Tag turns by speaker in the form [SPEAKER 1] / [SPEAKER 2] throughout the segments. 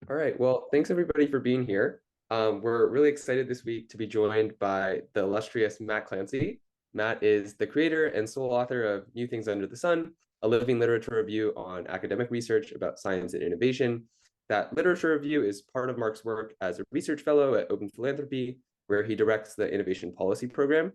[SPEAKER 1] All right. Well, thanks everybody for being here. We're really excited this week to be joined by the illustrious Matt Clancy. Matt is the creator and sole author of New Things Under the Sun, a living literature review on academic research about science and innovation. That literature review is part of Mark's work as a research fellow at Open Philanthropy, where he directs the innovation policy program.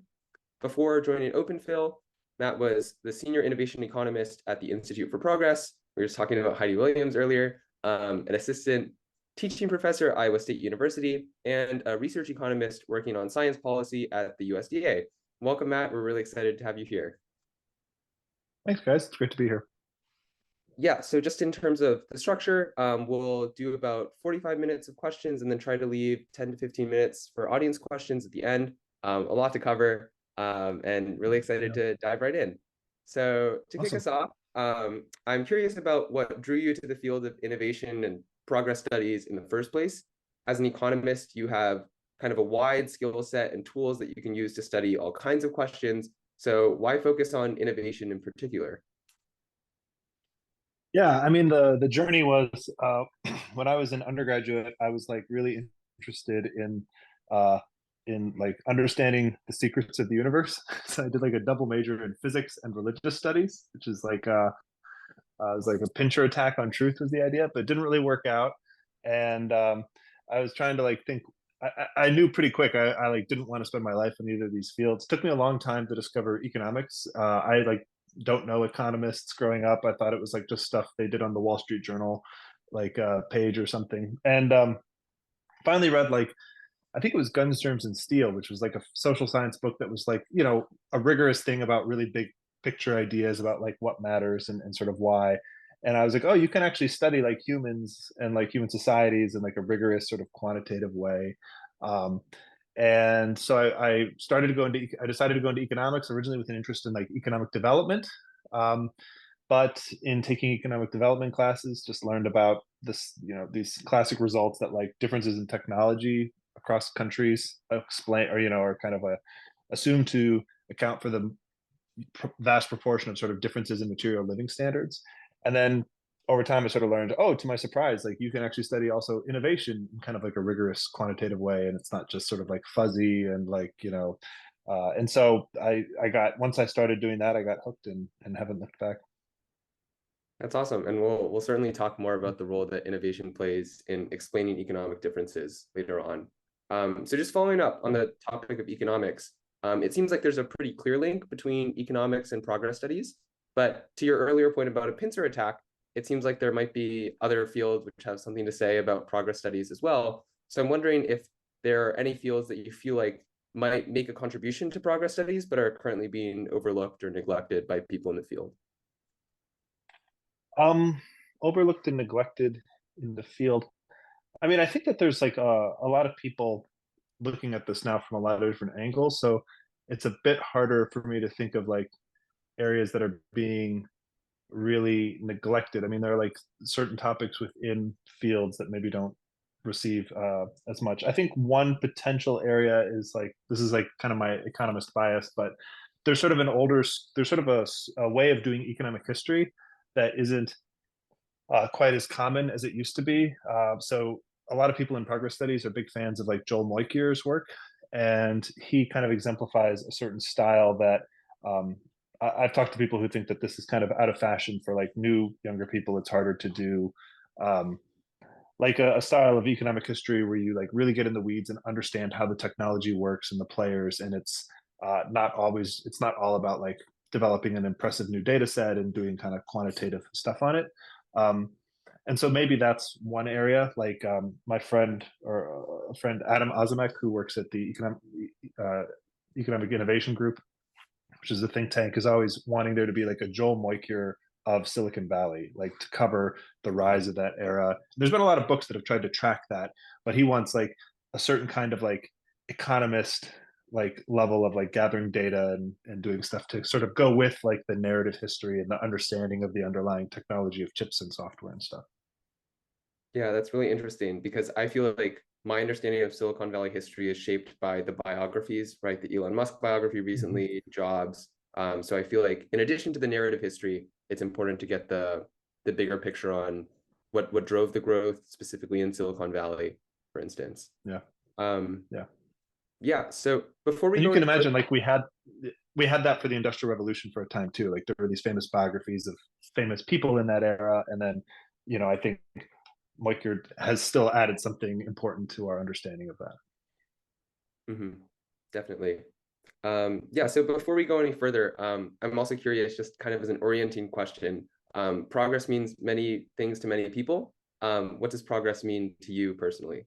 [SPEAKER 1] Before joining Open Phil, Matt was the senior innovation economist at the Institute for Progress. We were just talking about Heidi Williams earlier, an assistant teaching professor at Iowa State University, and a research economist working on science policy at the USDA. Welcome, Matt. We're really excited to have you here.
[SPEAKER 2] Thanks, guys. It's great to be here.
[SPEAKER 1] Yeah, so just in terms of the structure, we'll do about 45 minutes of questions and then try to leave 10 to 15 minutes for audience questions at the end. A lot to cover, and really excited to dive right in. So to kick
[SPEAKER 2] Awesome.
[SPEAKER 1] us off, I'm curious about what drew you to the field of innovation and progress studies in the first place. As an economist, you have kind of a wide skill set and tools that you can use to study all kinds of questions. So why focus on innovation in particular?
[SPEAKER 2] Yeah, I mean the journey was when I was an undergraduate, I was like really interested uh in like understanding the secrets of the universe. So I did like a double major in physics and religious studies, which is like it was like a pincher attack on truth was the idea, but it didn't really work out. And I was trying to like think. I knew pretty quick I like didn't want to spend my life in either of these fields. It took me a long time to discover economics. I like don't know economists growing up. I thought it was like just stuff they did on the Wall Street Journal, like page or something. And finally read like I think it was Guns, Germs, and Steel, which was like a social science book that was like, a rigorous thing about really big picture ideas about like what matters and sort of why. And I was like, oh, you can actually study like humans and like human societies in like a rigorous sort of quantitative way. Um, and so I decided to go into economics originally with an interest in like economic development. Um, but in taking economic development classes, just learned about these classic results that like differences in technology across countries explain or are kind of assumed to account for the vast proportion of sort of differences in material living standards. And then over time I sort of learned, oh, to my surprise, like you can actually study also innovation in kind of like a rigorous quantitative way, and it's not just sort of like fuzzy and like and so I got once I started doing that, I got hooked and haven't looked back.
[SPEAKER 1] That's awesome. And we'll certainly talk more about the role that innovation plays in explaining economic differences later on. So just following up on the topic of economics, it seems like there's a pretty clear link between economics and progress studies. But to your earlier point about a pincer attack, it seems like there might be other fields which have something to say about progress studies as well. So I'm wondering if there are any fields that you feel like might make a contribution to progress studies, but are currently being overlooked or neglected by people in the field.
[SPEAKER 2] Um, Overlooked and neglected in the field. I mean, I think that there's like a lot of people looking at this now from a lot of different angles. So it's a bit harder for me to think of like areas that are being really neglected. I mean, there are like certain topics within fields that maybe don't receive as much. I think one potential area is like this is like kind of my economist bias, but there's sort of a way of doing economic history that isn't quite as common as it used to be. So a lot of people in progress studies are big fans of like Joel Moykier's work, and he kind of exemplifies a certain style that I've talked to people who think that this is kind of out of fashion for like new younger people. It's harder to do. Like a style of economic history where you like really get in the weeds and understand how the technology works and the players, and it's not all about like developing an impressive new data set and doing kind of quantitative stuff on it. um, and so maybe that's one area. Like my friend or a friend Adam Ozimek, who works at the uh, economic innovation group, which is a think tank, is always wanting there to be like a Joel Moykier of Silicon Valley, like to cover the rise of that era. There's been a lot of books that have tried to track that, but he wants like a certain kind of like economist like level of like gathering data and doing stuff to sort of go with like the narrative history and the understanding of the underlying technology of chips and software and stuff.
[SPEAKER 1] Yeah, that's really interesting because I feel like my understanding of Silicon Valley history is shaped by the biographies, right? The Elon Musk biography
[SPEAKER 2] Mm-hmm.
[SPEAKER 1] recently, Jobs. So I feel like in addition to the narrative history, it's important to get the bigger picture on what drove the growth specifically in Silicon Valley, for instance.
[SPEAKER 2] Yeah.
[SPEAKER 1] Um,
[SPEAKER 2] Yeah.
[SPEAKER 1] yeah. So before we
[SPEAKER 2] And you
[SPEAKER 1] go
[SPEAKER 2] can
[SPEAKER 1] any further,
[SPEAKER 2] imagine, like, we had that for the Industrial Revolution for a time too. Like, there were these famous biographies of famous people in that era, and then, I think Moichert has still added something important to our understanding of that.
[SPEAKER 1] definitely. Yeah, so before we go any further, I'm also curious, just kind of as an orienting question. Progress means many things to many people. What does progress mean to you personally?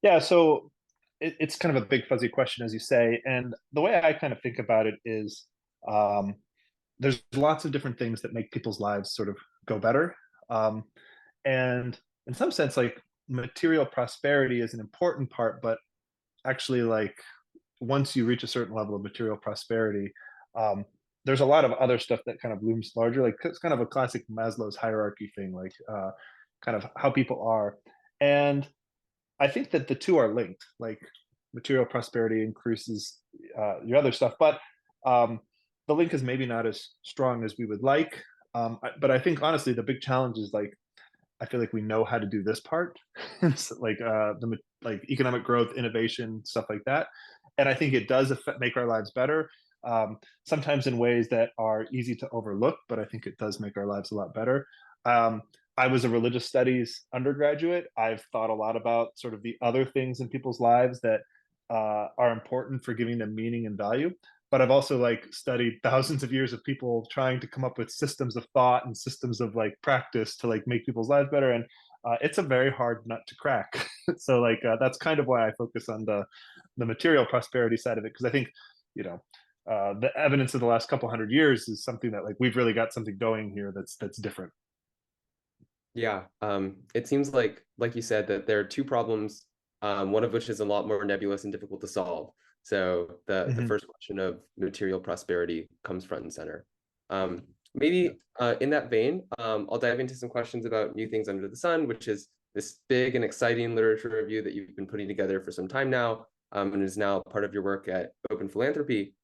[SPEAKER 2] Yeah, so it's kind of a big fuzzy question, as you say, and the way I kind of think about it is, um, there's lots of different things that make people's lives sort of go better, um, and in some sense, like, material prosperity is an important part, but actually, like, once you reach a certain level of material prosperity, um, there's a lot of other stuff that kind of looms larger. Like, it's kind of a classic Maslow's hierarchy thing, like, kind of how people are. And I think that the two are linked. Like, material prosperity increases your other stuff, but um, the link is maybe not as strong as we would like. But I think honestly, the big challenge is, like, I feel like we know how to do this part, so, like, like economic growth, innovation, stuff like that, and I think it does make our lives better. Sometimes in ways that are easy to overlook, but I think it does make our lives a lot better. Um, I was a religious studies undergraduate. I've thought a lot about sort of the other things in people's lives that are important for giving them meaning and value. But I've also, like, studied thousands of years of people trying to come up with systems of thought and systems of, like, practice to, like, make people's lives better, and it's a very hard nut to crack. So, like, that's kind of why I focus on the material prosperity side of it, because I think, you know the evidence of the last couple hundred years is something that, like, we've really got something going here that's different.
[SPEAKER 1] Yeah, it seems like you said, that there are two problems, one of which is a lot more nebulous and difficult to solve. So the
[SPEAKER 2] Hmm.
[SPEAKER 1] first question of material prosperity comes front and center.
[SPEAKER 2] Yeah.
[SPEAKER 1] Maybe in that vein, I'll dive into some questions about New Things Under the Sun, which is this big and exciting literature review that you've been putting together for some time now, and is now part of your work at Open Philanthropy.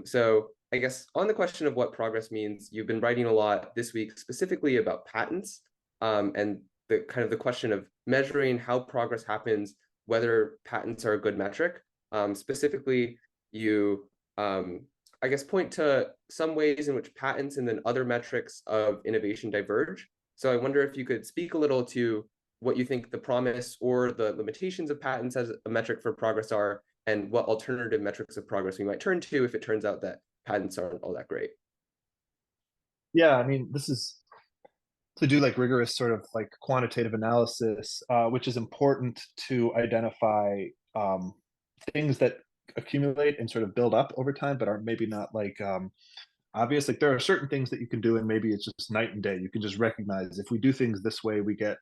[SPEAKER 1] So I guess on the question of what progress means, you've been writing a lot this week specifically about patents, and the kind of the question of measuring how progress happens, whether patents are a good metric. Specifically, you, I guess, point to some ways in which patents and then other metrics of innovation diverge. So I wonder if you could speak a little to what you think the promise or the limitations of patents as a metric for progress are, and what alternative metrics of progress we might turn to if it turns out that patents aren't all that great.
[SPEAKER 2] Yeah, I mean, this is to do, like, rigorous sort of, like, quantitative analysis, which is important to identify things that accumulate and sort of build up over time, but are maybe not, like, obvious. Like, there are certain things that you can do, and maybe it's just night and day. You can just recognize, if we do things this way, we get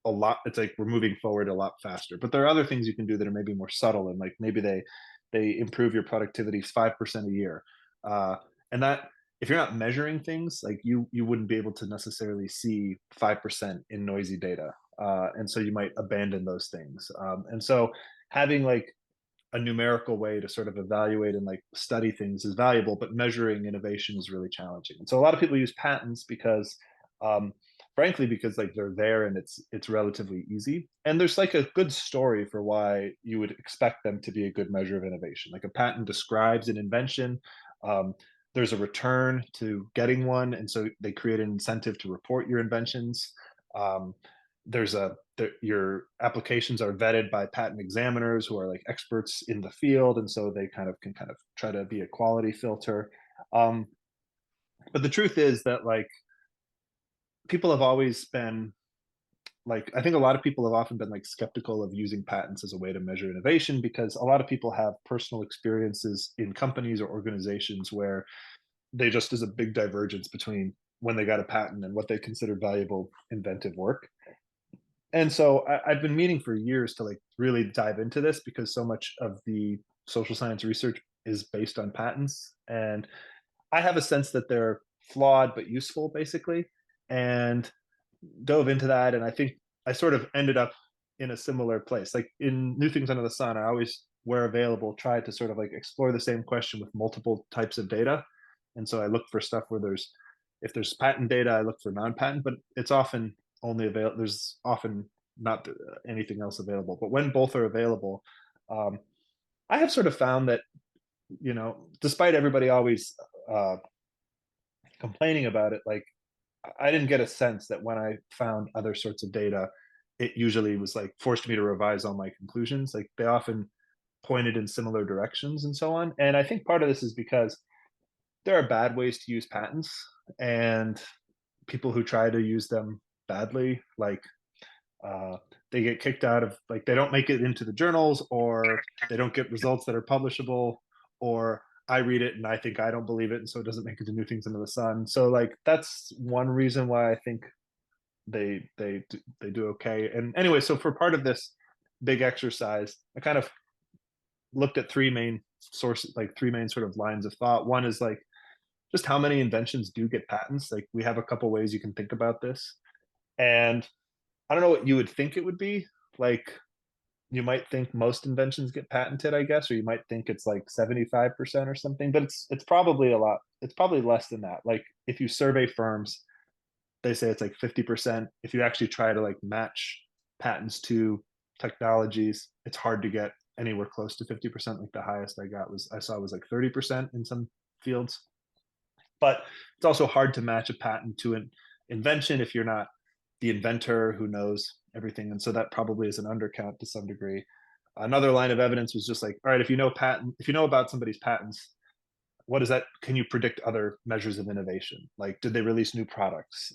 [SPEAKER 2] a lot. It's like we're moving forward a lot faster. But there are other things you can do that are maybe more subtle, and, like, maybe they improve your productivity 5% a year. And that, if you're not measuring things, like, you wouldn't be able to necessarily see 5% in noisy data, and so you might abandon those things. And so having, like, a numerical way to sort of evaluate and, like, study things is valuable, but measuring innovation is really challenging. And so a lot of people use patents because, um, frankly, because, like, they're there and it's relatively easy. And there's, like, a good story for why you would expect them to be a good measure of innovation. Like, a patent describes an invention. Um, there's a return to getting one, and so they create an incentive to report your inventions. Um, your applications are vetted by patent examiners who are, like, experts in the field, and so they can kind of try to be a quality filter. um, but the truth is that, like, people have always been, like, I think a lot of people have often been, like, skeptical of using patents as a way to measure innovation, because a lot of people have personal experiences in companies or organizations where they just is a big divergence between when they got a patent and what they considered valuable inventive work. And so I've been meaning for years to, like, really dive into this, because so much of the social science research is based on patents, and I have a sense that they're flawed but useful, basically, and dove into that. And I think I sort of ended up in a similar place. Like, in New Things Under the Sun, I always, where available, try to sort of, like, explore the same question with multiple types of data. And so I look for stuff where there's If there's patent data, I look for non-patent, but it's often only available. There's often not anything else available. But when both are available, um, I have sort of found that, despite everybody always uh, complaining about it, like I didn't get a sense that when I found other sorts of data, it usually was like forced me to revise all my conclusions. Like they often pointed in similar directions and so on. And I think part of this is because there are bad ways to use patents, and people who try to use them badly, like uh, they get kicked out of, like they don't make it into the journals, or they don't get results that are publishable, or I read it and I think I don't believe it, and so it doesn't make it to New Things Under the Sun. So like that's one reason why I think they do okay. And anyway, so for part of this big exercise, I kind of looked at three main sources, like three main sort of lines of thought. One is like just how many inventions do get patents. Like we have a couple ways you can think about this, and I don't know what you would think it would be. Like you might think most inventions get patented, I guess, or you might think it's like 75% or something, but it's probably a lot. It's probably less than that. Like if you survey firms, they say it's like 50%. If you actually try to like match patents to technologies, it's hard to get anywhere close to 50%. Like the highest I saw was like 30% in some fields. But it's also hard to match a patent to an invention if you're not the inventor who knows everything. And so that probably is an undercount to some degree. Another line of evidence was just like, all right, if you know about somebody's patents, what is that? Can you predict other measures of innovation? Like, did they release new products?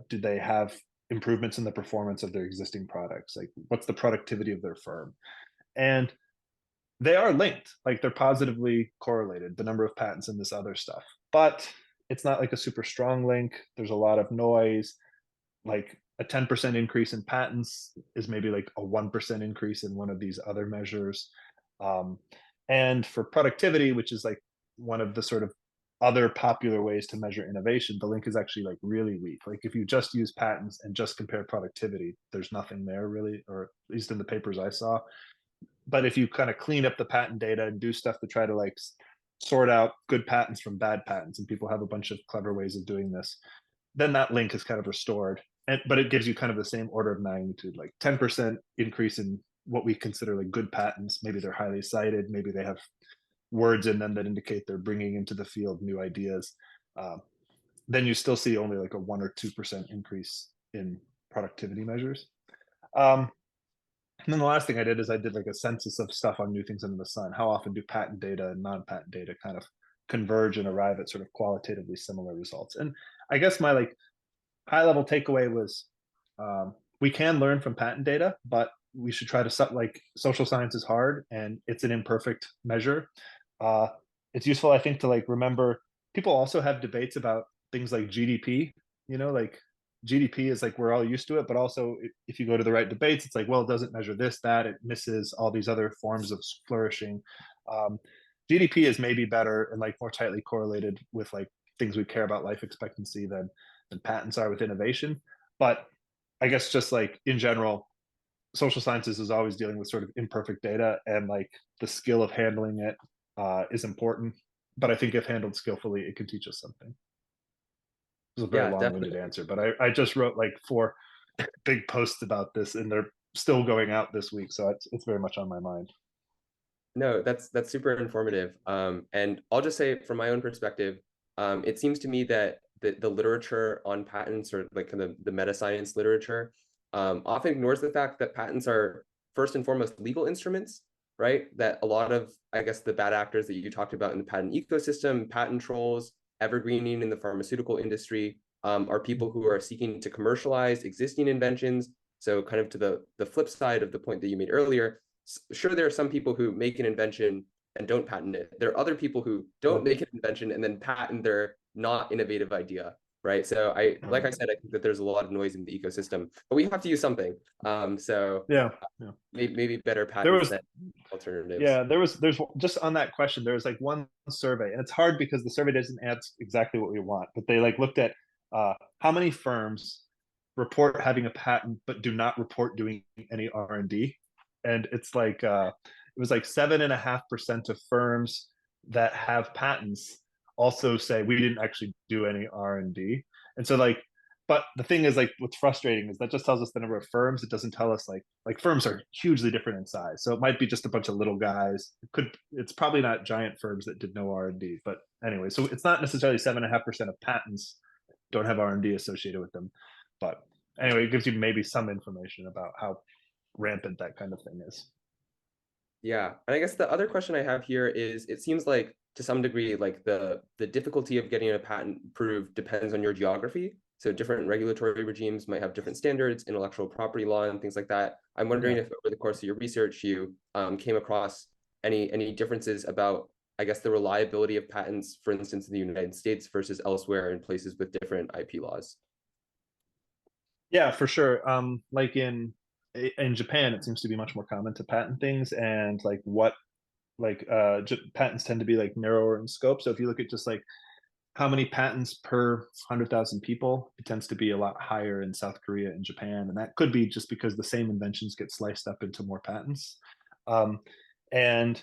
[SPEAKER 2] Did they have improvements in the performance of their existing products? Like, what's the productivity of their firm? And they are linked, like they're positively correlated, the number of patents and this other stuff. But it's not like a super strong link. There's a lot of noise. Like a 10% increase in patents is maybe like a 1% increase in one of these other measures. Um, and for productivity, which is like one of the sort of other popular ways to measure innovation, the link is actually like really weak. Like if you just use patents and just compare productivity, there's nothing there really, or at least in the papers I saw. But if you kind of clean up the patent data and do stuff to try to like sort out good patents from bad patents, and people have a bunch of clever ways of doing this, then that link is kind of restored. But it gives you kind of the same order of magnitude, like 10% increase in what we consider like good patents. Maybe they're highly cited, maybe they have words in them that indicate they're bringing into the field new ideas. Um, then you still see only like a 1 or 2% increase in productivity measures. Um, and then the last thing I did is I did like a census of stuff on New Things Under the Sun. How often do patent data and non-patent data kind of converge and arrive at sort of qualitatively similar results? And I guess my like high level takeaway was we can learn from patent data, but we should try to like social science is hard and it's an imperfect measure. Uh, it's useful, I think, to like remember people also have debates about things like GDP. Like GDP is like we're all used to it, but also if you go to the right debates, it's like, well, it doesn't measure this, that, it misses all these other forms of flourishing. Um, GDP is maybe better and like more tightly correlated with like things we care about, life expectancy, than patents are with innovation. But I guess just like in general, social sciences is always dealing with sort of imperfect data, and like the skill of handling it is important. But I think if handled skillfully, it can teach us something. This is a very
[SPEAKER 1] Yeah,
[SPEAKER 2] long-winded
[SPEAKER 1] definitely.
[SPEAKER 2] answer, but I just wrote like 4 big posts about this, and they're still going out this week, so it's very much on my mind.
[SPEAKER 1] No, that's super informative. And I'll just say from my own perspective, it seems to me that the literature on patents, or like kind of the meta science literature, often ignores the fact that patents are first and foremost legal instruments, right? That a lot of, I guess, the bad actors that you talked about in the patent ecosystem, patent trolls, evergreening in the pharmaceutical industry, are people who are seeking to commercialize existing inventions. So kind of to the flip side of the point that you made earlier, sure, there are some people who make an invention and don't patent it. There are other people who don't
[SPEAKER 2] Well,
[SPEAKER 1] make an invention and then patent their not innovative idea, right? So like I said, I think that there's a lot of noise in the ecosystem, but we have to use something. So
[SPEAKER 2] yeah, yeah.
[SPEAKER 1] maybe better
[SPEAKER 2] There
[SPEAKER 1] patents
[SPEAKER 2] was
[SPEAKER 1] than alternatives.
[SPEAKER 2] Yeah, there's just on that question, there was like one survey, and it's hard because the survey doesn't answer exactly what we want, but they like looked at how many firms report having a patent but do not report doing any R&D. And it's like it was like 7.5% of firms that have patents also say we didn't actually do any R&D. And so like, but the thing is, like, what's frustrating is that just tells us the number of firms. It doesn't tell us like firms are hugely different in size. So it might be just a bunch of little guys. It's probably not giant firms that did no R&D. But anyway, so it's not necessarily 7.5% of patents don't have R&D associated with them. But anyway, it gives you maybe some information about how rampant that kind of thing is.
[SPEAKER 1] Yeah, and I guess the other question I have here is, it seems like to some degree, like the difficulty of getting a patent approved depends on your geography. So different regulatory regimes might have different standards, intellectual property law, and things like that. I'm wondering
[SPEAKER 2] Yeah.
[SPEAKER 1] if over the course of your research, you came across any differences about, I guess, the reliability of patents, for instance, in the United States versus elsewhere in places with different IP laws.
[SPEAKER 2] Yeah, for sure. Like in Japan, it seems to be much more common to patent things, and like what like patents tend to be like narrower in scope. So if you look at just like how many patents per 100,000 people, it tends to be a lot higher in South Korea and Japan, and that could be just because the same inventions get sliced up into more patents. Um, and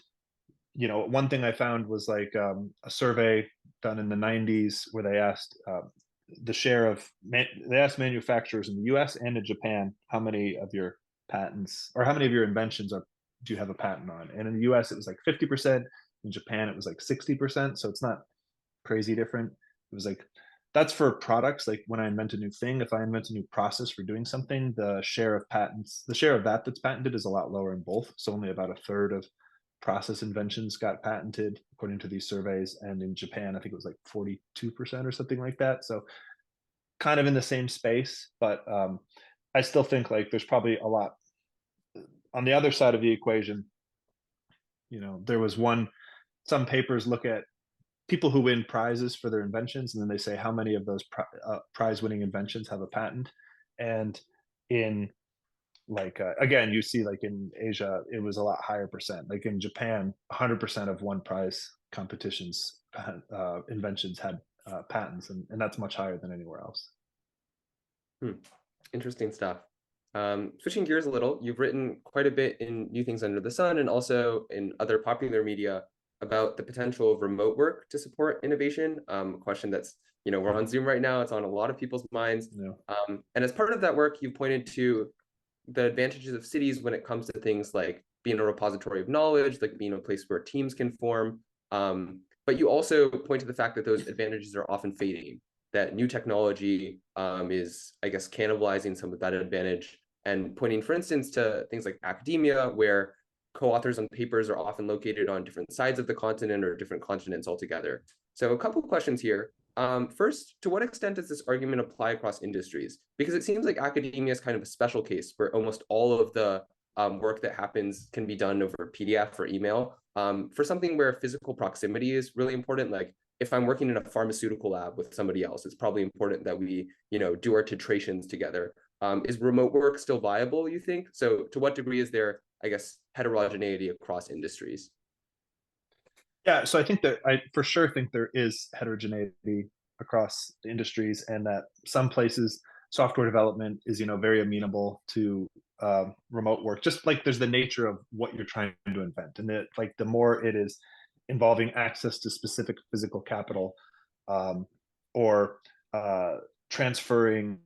[SPEAKER 2] one thing I found was like a survey done in the 90s where they asked the share of they asked manufacturers in the U.S. and in Japan how many of your patents or how many of your inventions do you have a patent on? And in the U.S. it was like 50%. In Japan it was like 60%. So it's not crazy different. It was like that's for products. Like when I invent a new thing, if I invent a new process for doing something, the share of patents, the share of that that's patented is a lot lower in both. So only about a third of process inventions got patented according to these surveys. And in Japan, I think it was like 42% or something like that. So kind of in the same space, but I still think like there's probably a lot on the other side of the equation. There was some papers look at people who win prizes for their inventions, and then they say how many of those prize-winning inventions have a patent. And in like again, you see like in Asia, it was a lot higher percent. Like in Japan, 100% of one prize competitions inventions had patents, and that's much higher than anywhere else.
[SPEAKER 1] Hmm. Interesting stuff. Switching gears a little, you've written quite a bit in New Things Under the Sun and also in other popular media about the potential of remote work to support innovation. A question that's, we're on Zoom right now. It's on a lot of people's minds.
[SPEAKER 2] Yeah.
[SPEAKER 1] And as part of that work, you've pointed to the advantages of cities when it comes to things like being a repository of knowledge, like being a place where teams can form. But you also point to the fact that those advantages are often fading, that new technology is, I guess, cannibalizing some of that advantage, and pointing, for instance, to things like academia, where co-authors on papers are often located on different sides of the continent or different continents altogether. So a couple of questions here. First, to what extent does this argument apply across industries? Because it seems like academia is kind of a special case where almost all of the work that happens can be done over PDF or email. For something where physical proximity is really important, like if I'm working in a pharmaceutical lab with somebody else, it's probably important that we, do our titrations together. Is remote work still viable, you think? So to what degree is there, I guess, heterogeneity across industries?
[SPEAKER 2] Yeah, so I for sure think there is heterogeneity across the industries, and that some places software development is very amenable to remote work. Just like there's the nature of what you're trying to invent, and that like the more it is involving access to specific physical capital, um, or transferring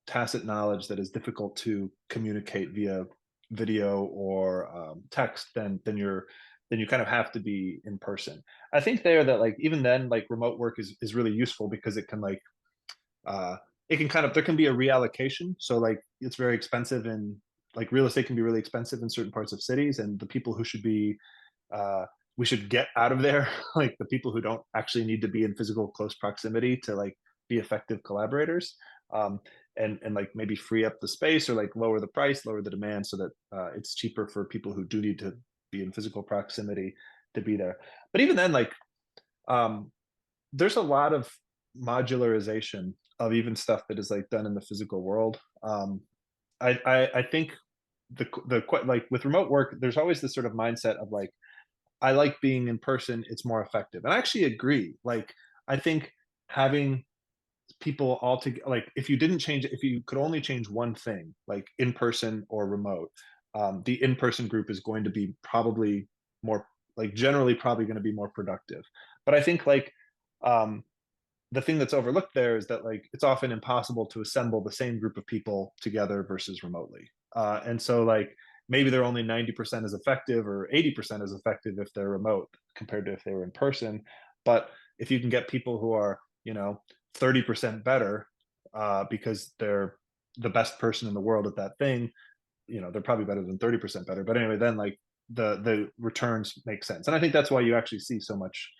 [SPEAKER 2] tacit knowledge that is difficult to communicate via video or text, then you kind of have to be in person. I think there that like even then like remote work is really useful because uh it can kind of there can be a reallocation. So like it's very expensive, and like real estate can be really expensive in certain parts of cities, and the people who should be we should get out of there like the people who don't actually need to be in physical close proximity to like be effective collaborators, um, and like maybe free up the space or like lower the price, lower the demand, so that it's cheaper for people who do need to be in physical proximity to be there. But even then, like um, there's a lot of modularization of even stuff that is like done in the physical world. I think the like with remote work, there's always this sort of mindset of like I like being in person, it's more effective. And I actually agree. Like I think having people all together, like if you could only change one thing, like in person or remote, the in person group is going to be probably more, like generally probably going to be more productive. But I think like The thing that's overlooked there is that like it's often impossible to assemble the same group of people together versus remotely. And so like maybe they're only 90% as effective or 80% as effective if they're remote compared to if they were in person. But if you can get people who are, 30% better because they're the best person in the world at that thing, they're probably better than 30% better. But anyway, then like the returns make sense. And I think that's why you actually see so much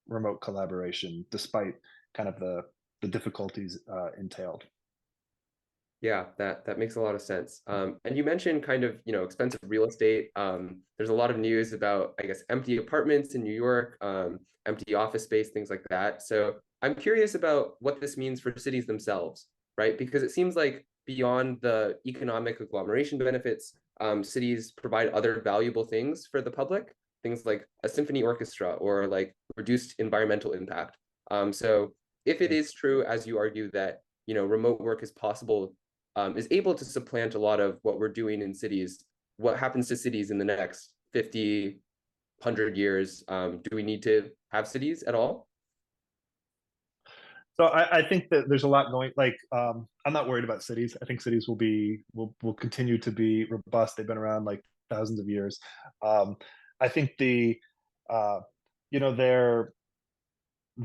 [SPEAKER 2] remote collaboration despite kind of the difficulties entailed.
[SPEAKER 1] Yeah, that makes a lot of sense. And you mentioned kind of, expensive real estate. There's a lot of news about, I guess, empty apartments in New York, empty office space, things like that. So I'm curious about what this means for cities themselves, right? Because it seems like beyond the economic agglomeration benefits, cities provide other valuable things for the public, things like a symphony orchestra or like reduced environmental impact. So if it is true, as you argue, that remote work is possible, is able to supplant a lot of what we're doing in cities. What happens to cities in the next 50, 100 years? Do we need to have cities at all?
[SPEAKER 2] So I think that there's a lot going. Like, I'm not worried about cities. I think cities will continue to be robust. They've been around like thousands of years. Um, I think uh, their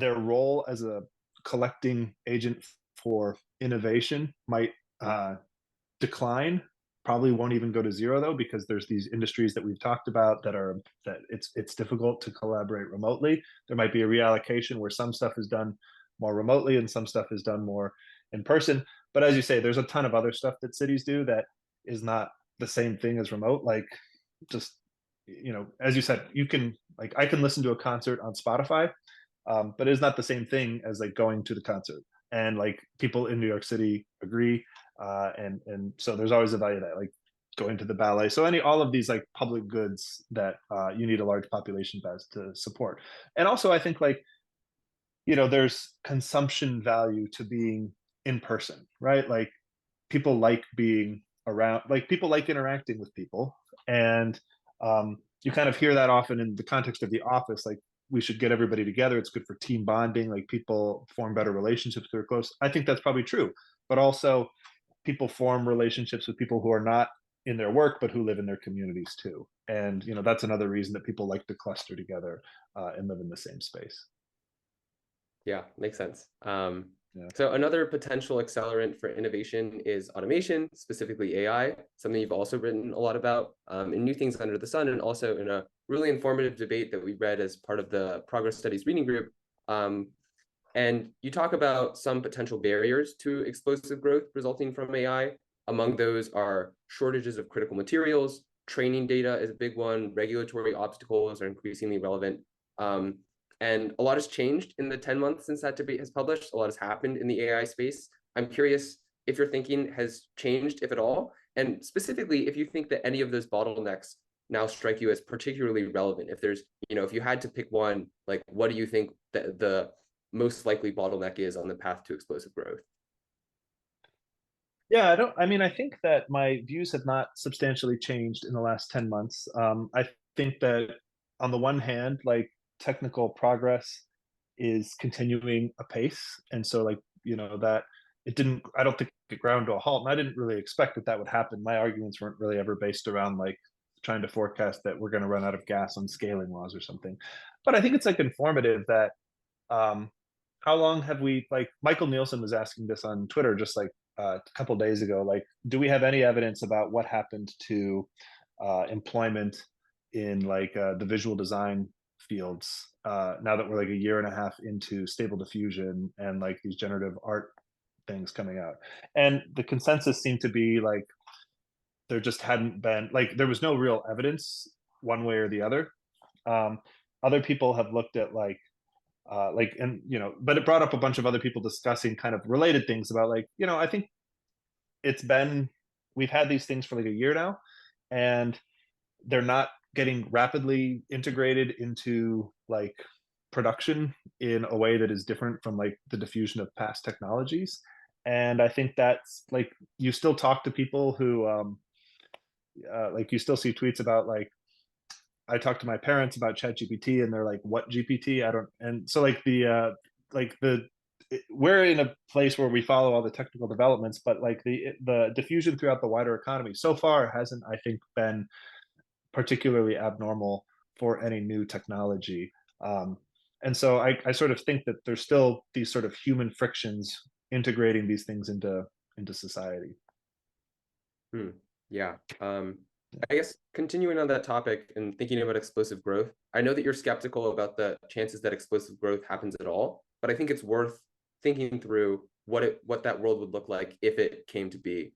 [SPEAKER 2] role as a collecting agent for innovation might uh, decline. Probably won't even go to zero though, because there's these industries that we've talked about that it's difficult to collaborate remotely. There might be a reallocation where some stuff is done more remotely and some stuff is done more in person. But as you say, there's a ton of other stuff that cities do that is not the same thing as remote. Like just as you said, you can like I can listen to a concert on Spotify, but it's not the same thing as like going to the concert. And like people in New York City agree, and so there's always a value that like going to the ballet. So all of these like public goods that you need a large population base to support. And also, I think like there's consumption value to being in person, right? Like people like being around, like people like interacting with people, and you kind of hear that often in the context of the office, like we should get everybody together, it's good for team bonding, like people form better relationships, they're close. I think that's probably true, but also people form relationships with people who are not in their work but who live in their communities too, and that's another reason that people like to cluster together and live in the same space.
[SPEAKER 1] Yeah, makes sense.
[SPEAKER 2] Yeah.
[SPEAKER 1] So another potential accelerant for innovation is automation, specifically AI, something you've also written a lot about in New Things Under the Sun, and also in a really informative debate that we read as part of the Progress Studies reading group. And you talk about some potential barriers to explosive growth resulting from AI. Among those are shortages of critical materials, training data is a big one, regulatory obstacles are increasingly relevant. And a lot has changed in the 10 months since that debate has published. A lot has happened in the AI space. I'm curious if your thinking has changed, if at all, and specifically if you think that any of those bottlenecks now strike you as particularly relevant. If there's, if you had to pick one, like what do you think that the most likely bottleneck is on the path to explosive growth?
[SPEAKER 2] Yeah, I think that my views have not substantially changed in the last 10 months. I think that on the one hand, like technical progress is continuing apace. And so like, that I don't think it ground to a halt. And I didn't really expect that would happen. My arguments weren't really ever based around like trying to forecast that we're going to run out of gas on scaling laws or something. But I think it's like informative that um, how long have we like Michael Nielsen was asking this on Twitter just like a couple days ago, like do we have any evidence about what happened to employment in like the visual design fields now that we're like a year and a half into stable diffusion and like these generative art things coming out, and the consensus seemed to be like there just hadn't been like there was no real evidence one way or the other. um, Other people have looked at and but it brought up a bunch of other people discussing kind of related things about like I think it's been we've had these things for like a year now, and they're not getting rapidly integrated into like production in a way that is different from like the diffusion of past technologies. And I think that's like you still talk to people who like you still see tweets about like I talked to my parents about ChatGPT, and they're like, "What GPT?" I don't. And so like like we're in a place where we follow all the technical developments, but like the diffusion throughout the wider economy so far hasn't, I think, been particularly abnormal for any new technology. Um, and so I sort of think that there's still these sort of human frictions integrating these things into society.
[SPEAKER 1] Hmm. Yeah. I guess continuing on that topic and thinking about explosive growth, I know that you're skeptical about the chances that explosive growth happens at all, but I think it's worth thinking through what that world would look like if it came to be.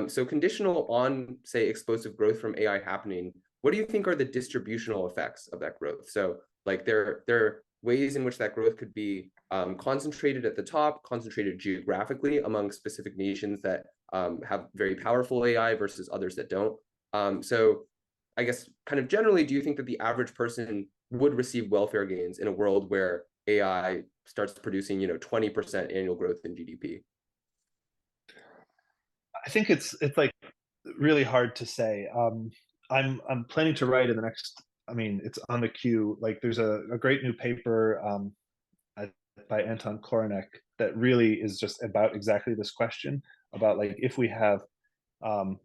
[SPEAKER 1] So conditional on, say, explosive growth from AI happening, what do you think are the distributional effects of that growth? So like there are ways in which that growth could be concentrated at the top, concentrated geographically among specific nations that have very powerful AI versus others that don't. So I guess kind of generally, do you think that the average person would receive welfare gains in a world where AI starts producing, 20% annual growth in GDP?
[SPEAKER 2] I think it's like really hard to say. I'm planning to write in the next. I mean, it's on the queue. Like, there's a great new paper by Anton Korenek that really is just about exactly this question about like if we have um,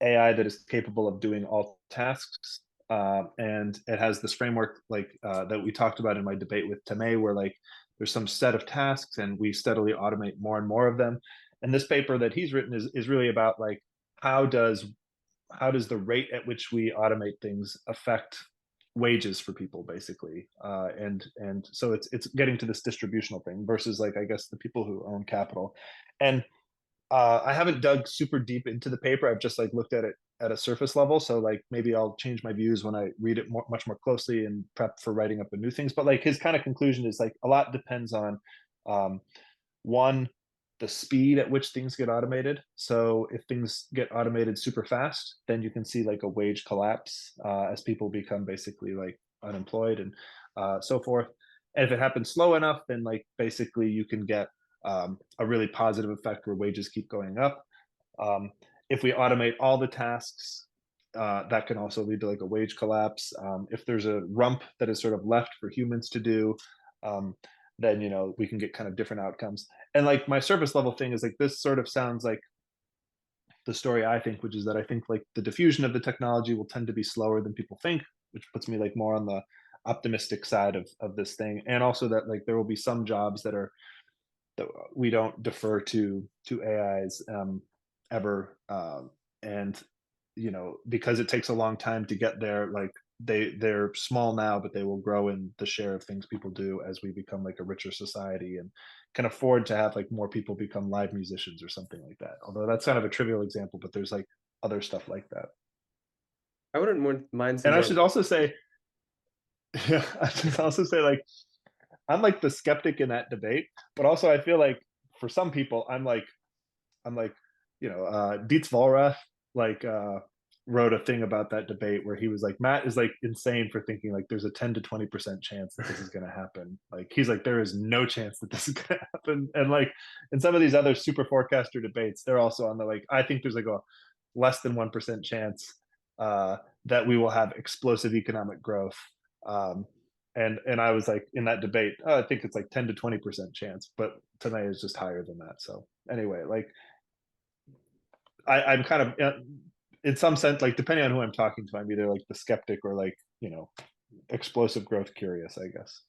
[SPEAKER 2] AI that is capable of doing all tasks, and it has this framework like that we talked about in my debate with Tamay, where like there's some set of tasks and we steadily automate more and more of them. And this paper that he's written is really about like how does how does the rate at which we automate things affect wages for people basically, and so it's getting to this distributional thing versus like I guess the people who own capital. And I haven't dug super deep into the paper. I've just like looked at it at a surface level. So like maybe I'll change my views when I read it much more closely and prep for writing up the new things. But like his kind of conclusion is like a lot depends on um, one, the speed at which things get automated. So if things get automated super fast, then you can see like a wage collapse as people become basically like unemployed and so forth. And if it happens slow enough, then like basically you can get a really positive effect where wages keep going up. Um, if we automate all the tasks, that can also lead to like a wage collapse. If there's a rump that is sort of left for humans to do, um, then we can get kind of different outcomes. And like my surface level thing is like this sort of sounds like the story I think, which is that I think like the diffusion of the technology will tend to be slower than people think, which puts me like more on the optimistic side of this thing, and also that like there will be some jobs that we don't defer to AIs ever, and because it takes a long time to get there, like they're small now, but they will grow in the share of things people do as we become like a richer society and can afford to have like more people become live musicians or something like that. Although that's kind of a trivial example, but there's like other stuff like that.
[SPEAKER 1] I wouldn't mind some
[SPEAKER 2] And I
[SPEAKER 1] more.
[SPEAKER 2] should also say, yeah, I should also say like I'm like the skeptic in that debate, but also I feel like for some people I'm like, Dietz Vollrath like wrote a thing about that debate where he was like, Matt is like insane for thinking like there's a 10 to 20% chance that this is going to happen. Like he's like, there is no chance that this is going to happen. And like in some of these other super forecaster debates, they're also on the like, I think there's like a less than 1% chance that we will have explosive economic growth. Um, and I was like in that debate, oh, I think it's like 10 to 20% chance, but tonight is just higher than that. So anyway, like I'm kind of in some sense like depending on who I'm talking to, I'm either like the skeptic or like explosive growth curious, I guess.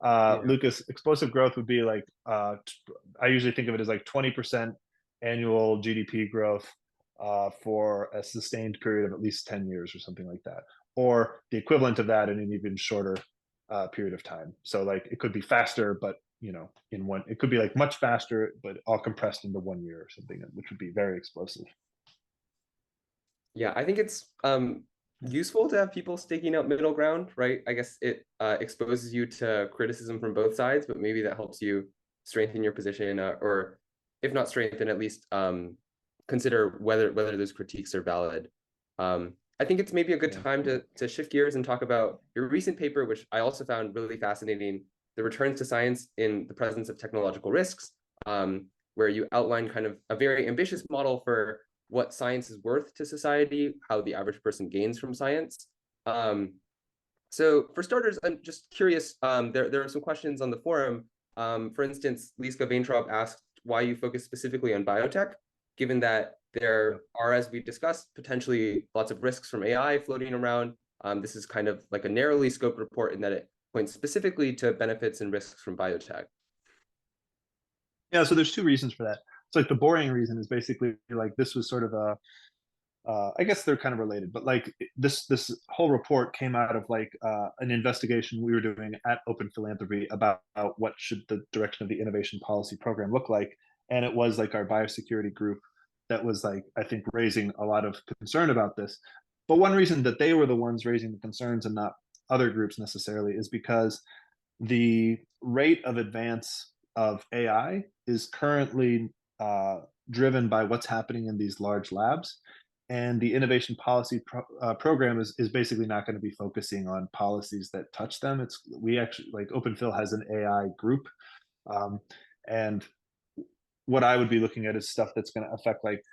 [SPEAKER 1] Yeah.
[SPEAKER 2] Lucas, explosive growth would be like I usually think of it as like 20% annual GDP growth for a sustained period of at least 10 years or something like that, or the equivalent of that in an even shorter period of time. So like it could be faster, but in one, it could be like much faster, but all compressed into 1 year or something, which would be very explosive.
[SPEAKER 1] Yeah, I think it's useful to have people staking out middle ground, right? I guess it exposes you to criticism from both sides, but maybe that helps you strengthen your position, or if not strengthen, at least consider whether those critiques are valid. I think it's maybe a good
[SPEAKER 2] Yeah.
[SPEAKER 1] time to shift gears and talk about your recent paper, which I also found really fascinating, the returns to science in the presence of technological risks, where you outline kind of a very ambitious model for what science is worth to society, how the average person gains from science. Um, So for starters, I'm just curious. There are some questions on the forum. For instance, Lisa Vaintrop asked why you focus specifically on biotech, given that there are, as we discussed, potentially lots of risks from AI floating around. This is kind of like a narrowly scoped report in that it points specifically to benefits and risks from biotech.
[SPEAKER 2] Yeah, so there's two reasons for that. It's like the boring reason is basically like this was sort of a I guess they're kind of related, but like this whole report came out of like an investigation we were doing at Open Philanthropy about what should the direction of the innovation policy program look like, and it was like our biosecurity group that was like I think raising a lot of concern about this. But one reason that they were the ones raising the concerns and not other groups necessarily is because the rate of advance of AI is currently driven by what's happening in these large labs. And the innovation policy program is basically not going to be focusing on policies that touch them. It's we actually like Open Phil has an AI group, um, and what I would be looking at is stuff that's going to affect like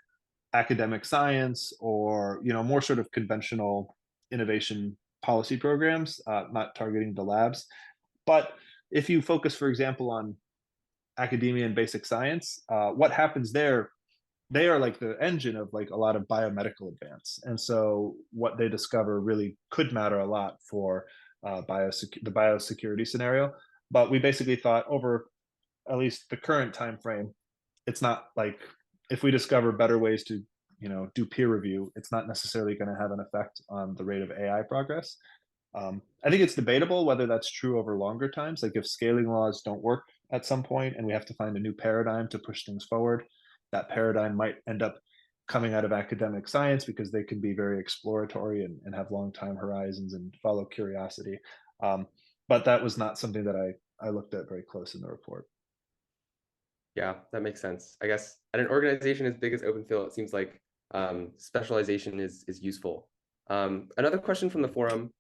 [SPEAKER 2] academic science or more sort of conventional innovation policy programs, not targeting the labs. But if you focus, for example, on academia and basic science, what happens there? They are like the engine of like a lot of biomedical advance, and so what they discover really could matter a lot for the biosecurity scenario. But we basically thought over at least the current time frame, it's not like if we discover better ways to do peer review, it's not necessarily going to have an effect on the rate of AI progress. I think it's debatable whether that's true over longer times. Like if scaling laws don't work at some point and we have to find a new paradigm to push things forward, that paradigm might end up coming out of academic science because they can be very exploratory and have long time horizons and follow curiosity. Um, but that was not something that I looked at very close in the report.
[SPEAKER 1] Yeah, that makes sense. I guess at an organization as big as Open Phil, it seems like specialization is useful. Another question from the forum,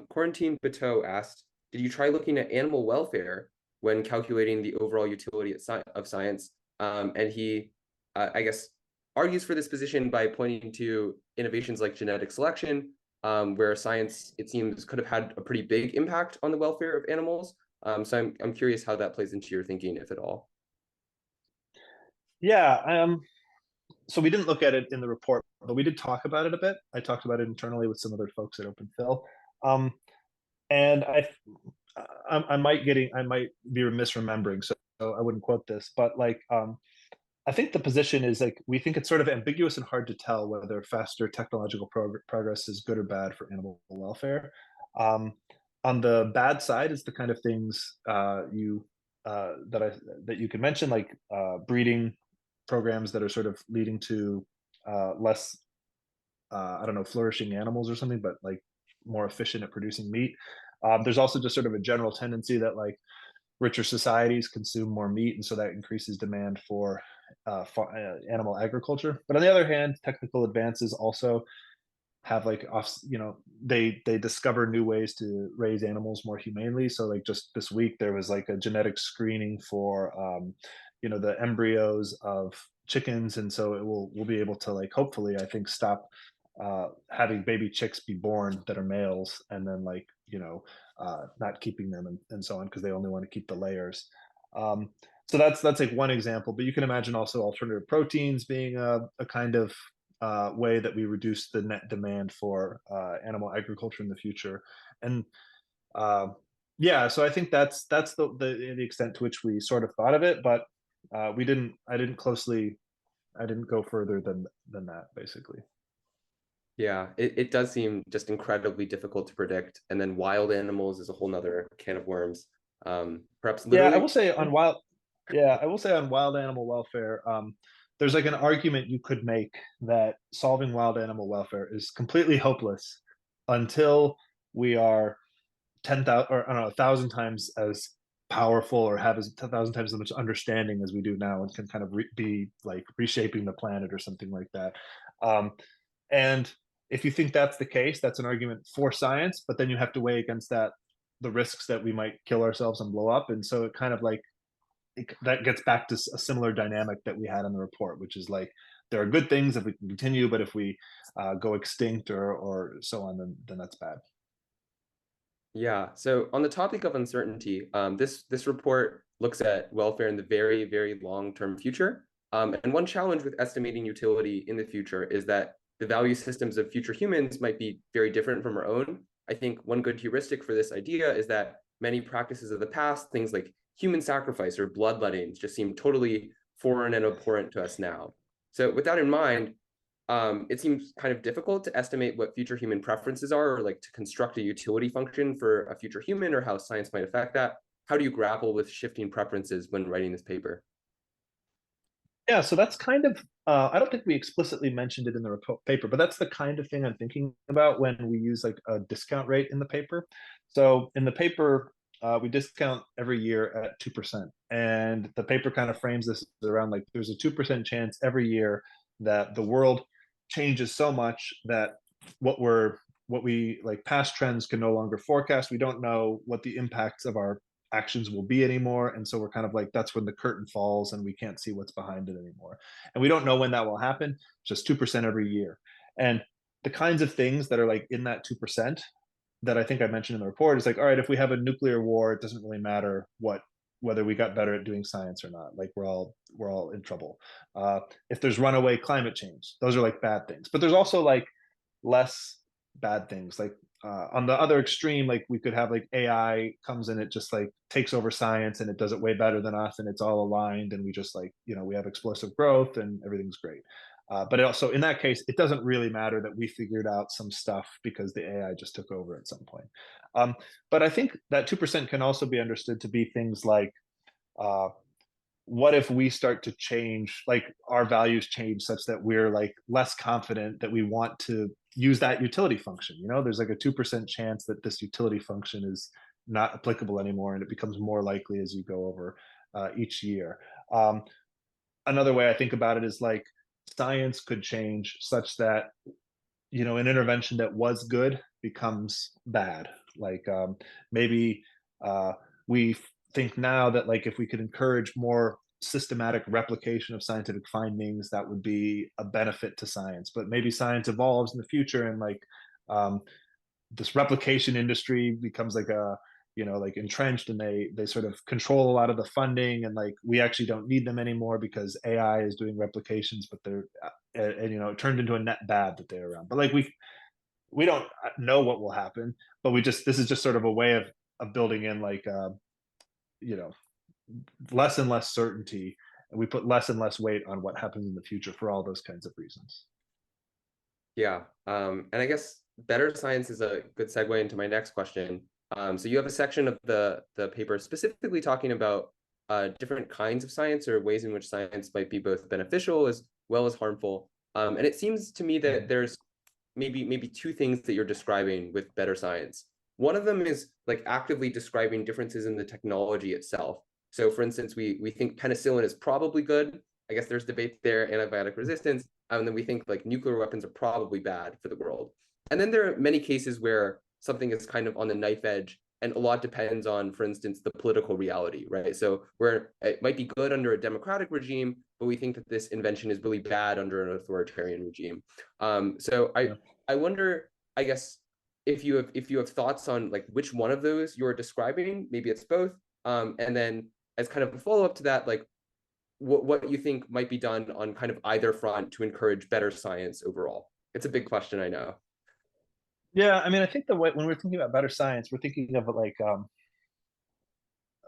[SPEAKER 1] Quarantine Bateau asked, did you try looking at animal welfare when calculating the overall utility of science? And he, I guess, argues for this position by pointing to innovations like genetic selection, where science, it seems, could have had a pretty big impact on the welfare of animals. So I'm curious how that plays into your thinking, if at all.
[SPEAKER 2] Yeah, so we didn't look at it in the report, but we did talk about it a bit. I talked about it internally with some other folks at Open Phil. Um, and I might be misremembering, so I wouldn't quote this, but like I think the position is like we think it's sort of ambiguous and hard to tell whether faster technological progress is good or bad for animal welfare. Um, on the bad side is the kind of things you that I that you can mention, like breeding programs that are sort of leading to less I don't know, flourishing animals or something, but like more efficient at producing meat. There's also just sort of a general tendency that like richer societies consume more meat, and so that increases demand for animal agriculture. But on the other hand, technical advances also have like off, they discover new ways to raise animals more humanely. So like just this week there was like a genetic screening for the embryos of chickens, and so we'll be able to like hopefully I think stop having baby chicks be born that are males and then like not keeping them and so on because they only want to keep the layers. um, so that's like one example, but you can imagine also alternative proteins being a kind of way that we reduce the net demand for animal agriculture in the future. And uh, yeah, so I think that's the extent to which we sort of thought of it, but we didn't. I didn't go further than that, basically.
[SPEAKER 1] Yeah, it does seem just incredibly difficult to predict. And then wild animals is a whole nother can of worms. Perhaps
[SPEAKER 2] Yeah, I
[SPEAKER 1] literally.
[SPEAKER 2] will say on wild. Yeah, I will say on wild animal welfare. There's like an argument you could make that solving wild animal welfare is completely hopeless until we are 10,000 or I don't know 1,000 times as powerful or have as 1,000 times as much understanding as we do now and can kind of be like reshaping the planet or something like that. Um, and if you think that's the case, that's an argument for science, but then you have to weigh against that the risks that we might kill ourselves and blow up. And so it kind of like that gets back to a similar dynamic that we had in the report, which is like there are good things if we can continue, but if we go extinct or so on, then that's bad.
[SPEAKER 1] Yeah. So on the topic of uncertainty, this report looks at welfare in the very, very long-term future. And one challenge with estimating utility in the future is that the value systems of future humans might be very different from our own. I think one good heuristic for this idea is that many practices of the past, things like human sacrifice or bloodletting, just seem totally foreign and abhorrent to us now. So with that in mind, it seems kind of difficult to estimate what future human preferences are, or like to construct a utility function for a future human, or how science might affect that. How do you grapple with shifting preferences when writing this paper?
[SPEAKER 2] Yeah, so that's kind of, I don't think we explicitly mentioned it in the paper, but that's the kind of thing I'm thinking about when we use like a discount rate in the paper. So in the paper, we discount every year at 2%. And the paper kind of frames this around like there's a 2% chance every year that the world changes so much that what we're what we like past trends can no longer forecast. We don't know what the impacts of our actions will be anymore. And so we're kind of like, that's when the curtain falls and we can't see what's behind it anymore. And we don't know when that will happen, just 2% every year. And the kinds of things that are like in that 2% that I think I mentioned in the report is like, all right, if we have a nuclear war, it doesn't really matter whether we got better at doing science or not. Like we're all in trouble. If there's runaway climate change, those are like bad things. But there's also like less bad things. Like on the other extreme, like we could have like AI comes in, it just like takes over science and it does it way better than us, and it's all aligned, and we just like we have explosive growth and everything's great. But it also, in that case, it doesn't really matter that we figured out some stuff because the AI just took over at some point. Um, but I think that 2% can also be understood to be things like uh, what if we start to change, like our values change such that we're like less confident that we want to use that utility function. There's like a 2% chance that this utility function is not applicable anymore, and it becomes more likely as you go over each year. Another way I think about it is like science could change such that an intervention that was good becomes bad. Like maybe we think now that like if we could encourage more systematic replication of scientific findings, that would be a benefit to science. But maybe science evolves in the future, and like um, this replication industry becomes like a like entrenched, and they sort of control a lot of the funding, and like we actually don't need them anymore because AI is doing replications, but they're and it turned into a net bad that they're around. But like we don't know what will happen, but this is just sort of a way of building in like you know less and less certainty, and we put less and less weight on what happens in the future for all those kinds of reasons.
[SPEAKER 1] Yeah. And I guess better science is a good segue into my next question. So you have a section of the paper specifically talking about different kinds of science, or ways in which science might be both beneficial as well as harmful. And it seems to me that there's maybe two things that you're describing with better science. One of them is like actively describing differences in the technology itself. So for instance, we think penicillin is probably good. I guess there's debate there, antibiotic resistance. And then we think like nuclear weapons are probably bad for the world. And then there are many cases where something is kind of on the knife edge, and a lot depends on, for instance, the political reality, right? So where it might be good under a democratic regime, but we think that this invention is really bad under an authoritarian regime. So
[SPEAKER 2] Yeah.
[SPEAKER 1] I wonder, I guess, if you have thoughts on like which one of those you're describing, maybe it's both. And then as kind of a follow-up to that, like what you think might be done on kind of either front to encourage better science overall. It's a big question, I know.
[SPEAKER 2] Yeah, I mean, I think the way when we're thinking about better science, we're thinking of it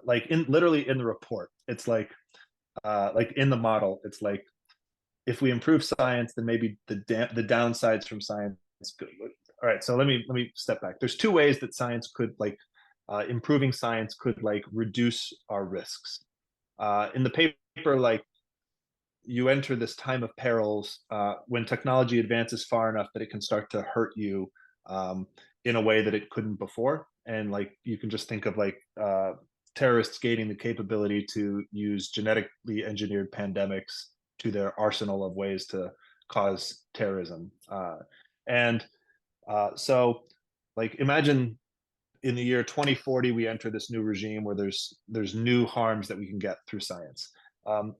[SPEAKER 2] like in literally in the report. It's like in the model, it's like if we improve science, then maybe the downsides from science could. All right, so let me step back. There's two ways that science could like improving science could like reduce our risks. In the paper, like you enter this time of perils when technology advances far enough that it can start to hurt you um, in a way that it couldn't before. And like you can just think of like terrorists gaining the capability to use genetically engineered pandemics to their arsenal of ways to cause terrorism. And so, like, imagine in the year 2040 we enter this new regime where there's new harms that we can get through science.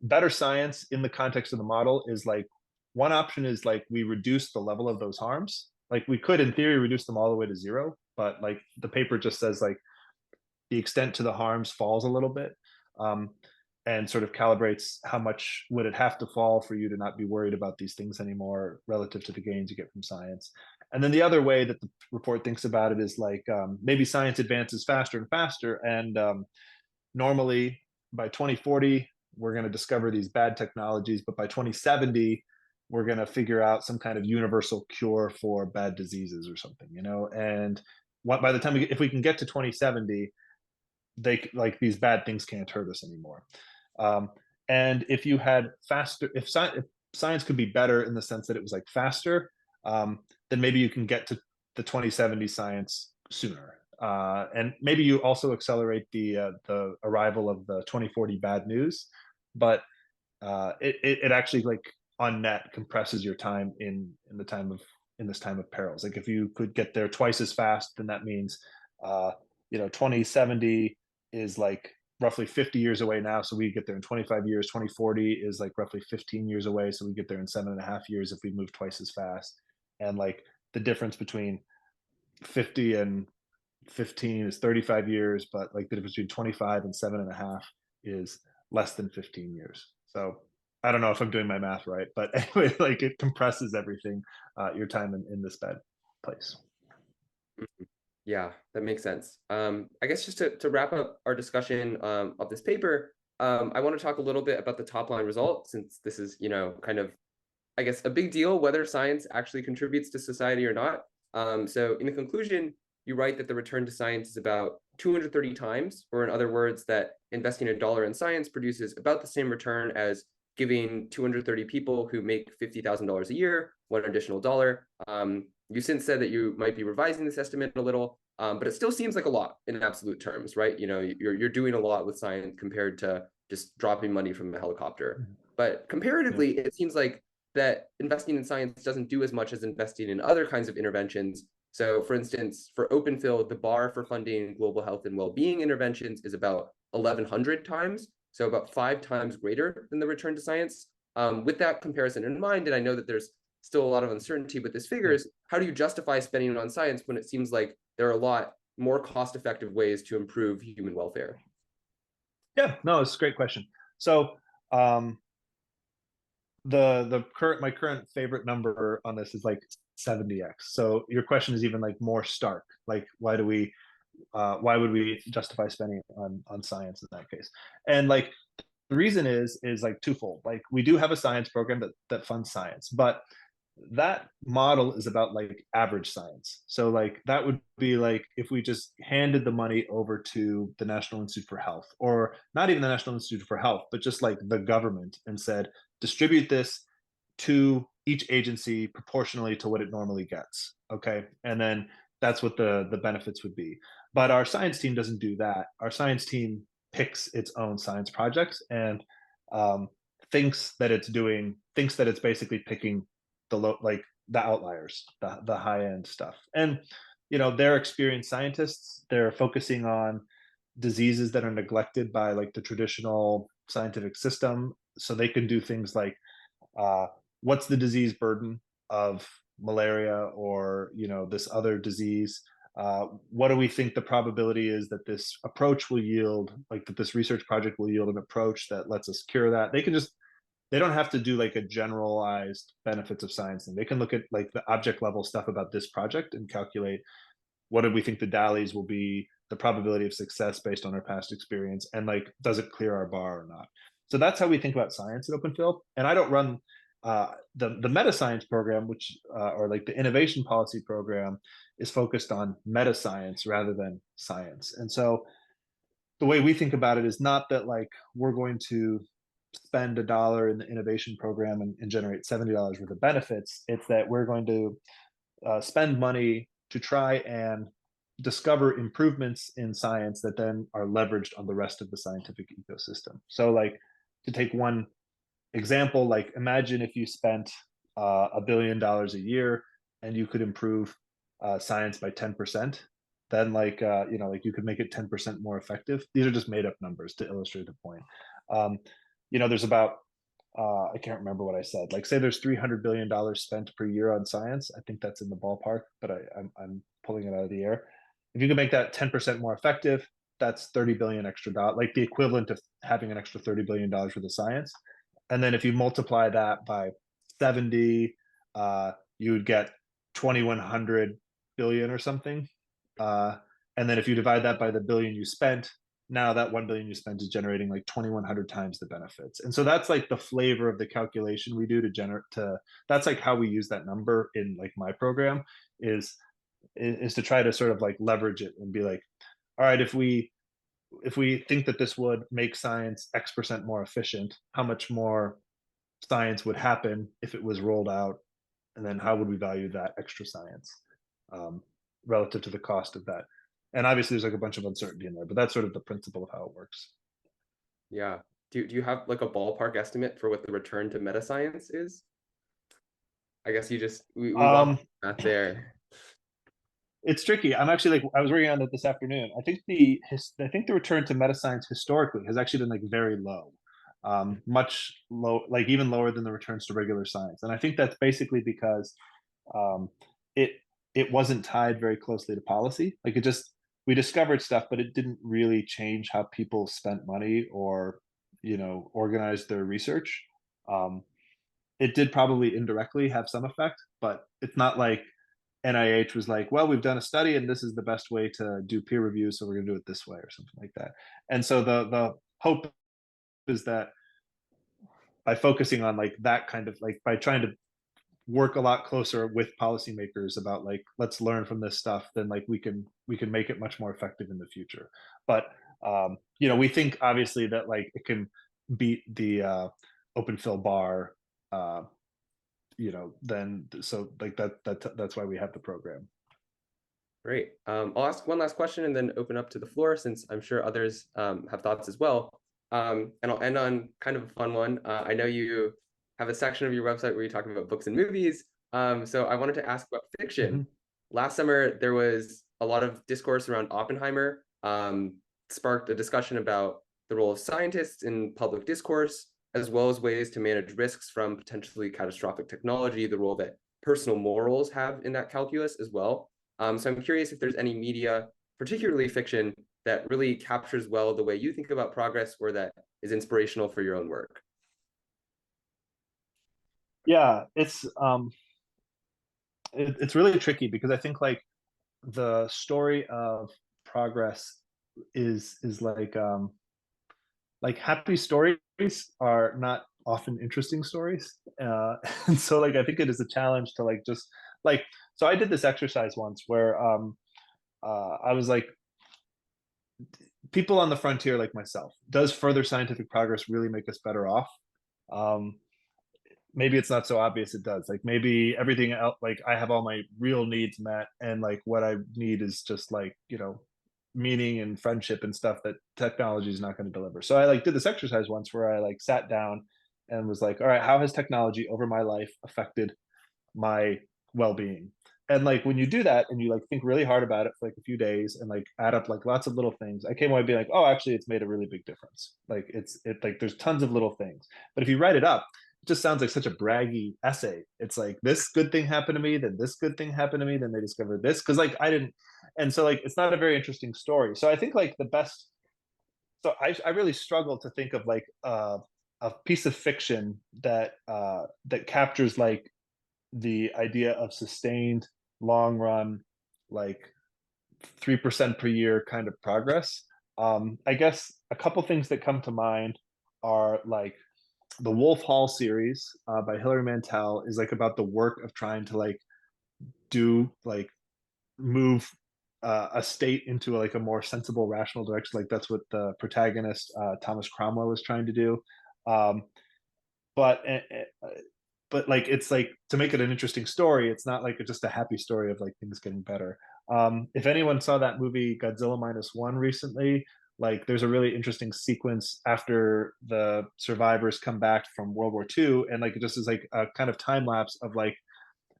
[SPEAKER 2] Better science in the context of the model is like one option is like we reduce the level of those harms. Like we could in theory reduce them all the way to zero, but like the paper just says like the extent to the harms falls a little bit, um, and sort of calibrates how much would it have to fall for you to not be worried about these things anymore relative to the gains you get from science. And then the other way that the report thinks about it is like maybe science advances faster and faster, and normally by 2040 we're going to discover these bad technologies, but by 2070 we're going to figure out some kind of universal cure for bad diseases or something, you know. And by the time if we can get to 2070, they like these bad things can't hurt us anymore. Um, and if you had faster, if science could be better in the sense that it was like faster, then maybe you can get to the 2070 science sooner. And maybe you also accelerate the arrival of the 2040 bad news, but it actually like on net compresses your time in the time of in this time of perils. Like if you could get there twice as fast, then that means uh, 2070 is like roughly 50 years away now, so we get there in 25 years. 2040 is like roughly 15 years away, so we get there in 7.5 years if we move twice as fast. And like the difference between 50 and 15 is 35 years, but like the difference between 25 and 7.5 is less than 15 years. So I don't know if I'm doing my math right, but anyway, like it compresses everything, your time in this bad place.
[SPEAKER 1] Mhm. Yeah, that makes sense. I guess just to wrap up our discussion of this paper, I want to talk a little bit about the top line result, since this is, kind of, I guess, a big deal whether science actually contributes to society or not. So in the conclusion, you write that the return to science is about 230 times, or in other words, that investing $1 in science produces about the same return as giving 230 people who make $50,000 a year one additional dollar. You since said that you might be revising this estimate a little, but it still seems like a lot in absolute terms, right? You're doing a lot with science compared to just dropping money from a helicopter. But
[SPEAKER 2] Yeah.
[SPEAKER 1] comparatively, it seems like that investing in science doesn't do as much as investing in other kinds of interventions. So, for instance, for Open Phil, the bar for funding global health and well-being interventions is about 1,100 times, so about 5 times greater than the return to science. With that comparison in mind, and I know that there's still a lot of uncertainty with this
[SPEAKER 2] Yeah.
[SPEAKER 1] figures, how do you justify spending on science when it seems like there are a lot more cost-effective ways to improve human welfare?
[SPEAKER 2] Yeah, no, it's a great question. So um, the current my current favorite number on this is like 70x. So your question is even like more stark. Like why would we justify spending on science in that case? And like the reason is like twofold. Like we do have a science program that funds science, but that model is about like average science. So like that would be like if we just handed the money over to the National Institute for Health, or not even the National Institute for Health, but just like the government, and said distribute this to each agency proportionally to what it normally gets. Okay. And then that's what the benefits would be. But our science team doesn't do that. Our science team picks its own science projects, and um, thinks that it's basically picking like the outliers, the high end stuff. And they're experienced scientists. They're focusing on diseases that are neglected by like the traditional scientific system, so they can do things like uh, what's the disease burden of malaria, or this other disease. What do we think the probability is that this approach will yield, like that this research project will yield an approach that lets us cure that. They don't have to do like a generalized benefits of science thing. They can look at like the object level stuff about this project and calculate what do we think the DALYs will be, the probability of success based on our past experience, and like does it clear our bar or not. So that's how we think about science at Open Phil. And I don't run the meta science program, which or like the innovation policy program, is focused on meta science rather than science. And so the way we think about it is not that like we're going to spend $1 in the innovation program and generate $70 worth of benefits. It's that we're going to spend money to try and discover improvements in science that then are leveraged on the rest of the scientific ecosystem. So like to take one example, like imagine if you spent $1 billion a year and you could improve science by 10%, then like you could make it 10% more effective. These are just made up numbers to illustrate the point. um, there's about I can't remember what I said. Like, say there's $300 billion spent per year on science. I think that's in the ballpark, but I'm pulling it out of the air. if you can make that 10% more effective, that's 30 billion extra dollars, like the equivalent of having an extra $30 billion worth of science. And then if you multiply that by 70, you would get 2100 billion or something. And then if you divide that by the billion you spent, now that 1 billion you spent is generating like 2100 times the benefits. And so that's like the flavor of the calculation we do to generate to, that's like how we use that number in like my program is to try to sort of like leverage it and be like, all right, if we think that this would make science X% more efficient, how much more science would happen if it was rolled out, and then how would we value that extra science um, relative to the cost of that? And obviously, there's like a bunch of uncertainty in there, but that's sort of the principle of how it works.
[SPEAKER 1] Yeah. Do you have like a ballpark estimate for what the return to meta science is? I guess we walked
[SPEAKER 2] Um,
[SPEAKER 1] that there.
[SPEAKER 2] it's tricky. I'm actually like I was working on it this afternoon. I think the return to meta science historically has actually been like very low, much low, like even lower than the returns to regular science. And I think that's basically because um, it it wasn't tied very closely to policy. Like it just we discovered stuff, but it didn't really change how people spent money or organized their research. Um, it did probably indirectly have some effect, but it's not like NIH was like, well, we've done a study and this is the best way to do peer review, so we're going to do it this way or something like that. And so the hope is that by focusing on like that kind of like by trying to work a lot closer with policymakers about like let's learn from this stuff, then like we can make it much more effective in the future. But we think obviously that like it can beat the open fill bar uh, then so like that's why we have the program.
[SPEAKER 1] Great. I'll ask one last question and then open up to the floor since I'm sure others have thoughts as well. And I'll end on kind of a fun one. I know you have a section of your website where you talk about books and movies. So I wanted to ask about fiction.
[SPEAKER 2] Mm-hmm.
[SPEAKER 1] Last summer, there was a lot of discourse around Oppenheimer, sparked a discussion about the role of scientists in public discourse, as well as ways to manage risks from potentially catastrophic technology, the role that personal morals have in that calculus as well. So I'm curious if there's any media, particularly fiction, that really captures well the way you think about progress or that is inspirational for your own work.
[SPEAKER 2] Yeah, it's really tricky because I think like the story of progress is like happy stories are not often interesting stories. And so like I think it is a challenge to like just like so I did this exercise once where I was like, people on the frontier like myself, does further scientific progress really make us better off? um Maybe it's not so obvious it does. Like maybe everything else, like I have all my real needs met, and like what I need is just like meaning and friendship and stuff that technology is not going to deliver. So I like did this exercise once where I like sat down and was like, all right, how has technology over my life affected my well-being? And like when you do that and you like think really hard about it for like a few days and like add up like lots of little things, I came away being like, oh, actually it's made a really big difference. Like it like there's tons of little things, but if you write it up, it just sounds like such a braggy essay. It's like this good thing happened to me, then this good thing happened to me, then they discovered this because like I didn't. And so like it's not a very interesting story. So I think like the best, so I really struggle to think of like a piece of fiction that captures like the idea of sustained long run, like 3% per year kind of progress. I guess a couple things that come to mind are like the Wolf Hall series by Hilary Mantel is like about the work of trying to like do like move a state into like a more sensible, rational direction. Like that's what the protagonist Thomas Cromwell is trying to do. Um, but like it's like to make it an interesting story, it's not like just a happy story of like things getting better. If anyone saw that movie Godzilla minus one recently, like there's a really interesting sequence after the survivors come back from World War II, and like it just is like a kind of time lapse of like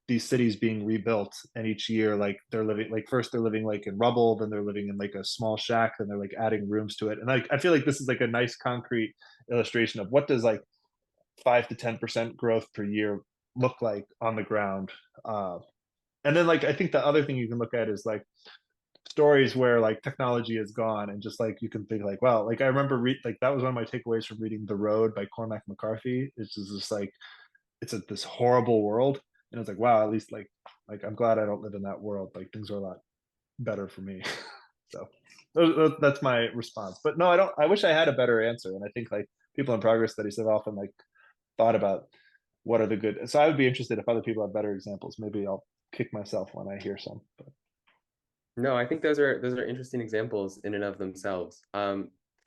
[SPEAKER 2] these cities being rebuilt, and each year like they're living like first they're living like in rubble, then they're living in like a small shack, then they're like adding rooms to it. And like I feel like this is like a nice concrete illustration of what does like 5 to 10% growth per year look like on the ground. And then like I think the other thing you can look at is like stories where like technology is gone, and just like you can think like, wow, like I remember like that was one of my takeaways from reading The Road by Cormac McCarthy. It's just like this horrible world, and it's like, wow, at least like I'm glad I don't live in that world. Like things are a lot better for me. So that's my response. But no, I don't. I wish I had a better answer, and I think like people in progress studies have often like thought about what are the good. So I would be interested if other people have better examples. Maybe I'll kick myself when I hear some. But.
[SPEAKER 1] No, I think those are interesting examples in and of themselves.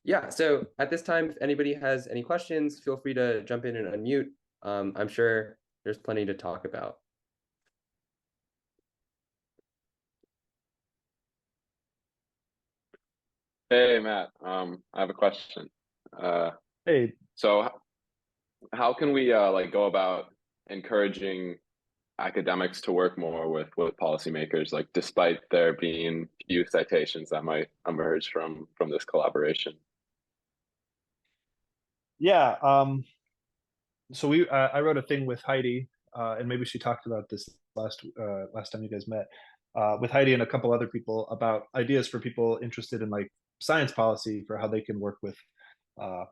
[SPEAKER 1] Yeah, so at this time, if anybody has any questions, feel free to jump in and unmute. I'm sure there's plenty to talk about.
[SPEAKER 3] Hey Matt, I have a question. Uh,
[SPEAKER 2] Hey,
[SPEAKER 3] so how can we like go about encouraging academics to work more with policymakers, like despite there being few citations that might emerge from this collaboration?
[SPEAKER 2] yeah. So I wrote a thing with Heidi, and maybe she talked about this last time you guys met, with Heidi and a couple other people about ideas for people interested in like science policy for how they can work with uh,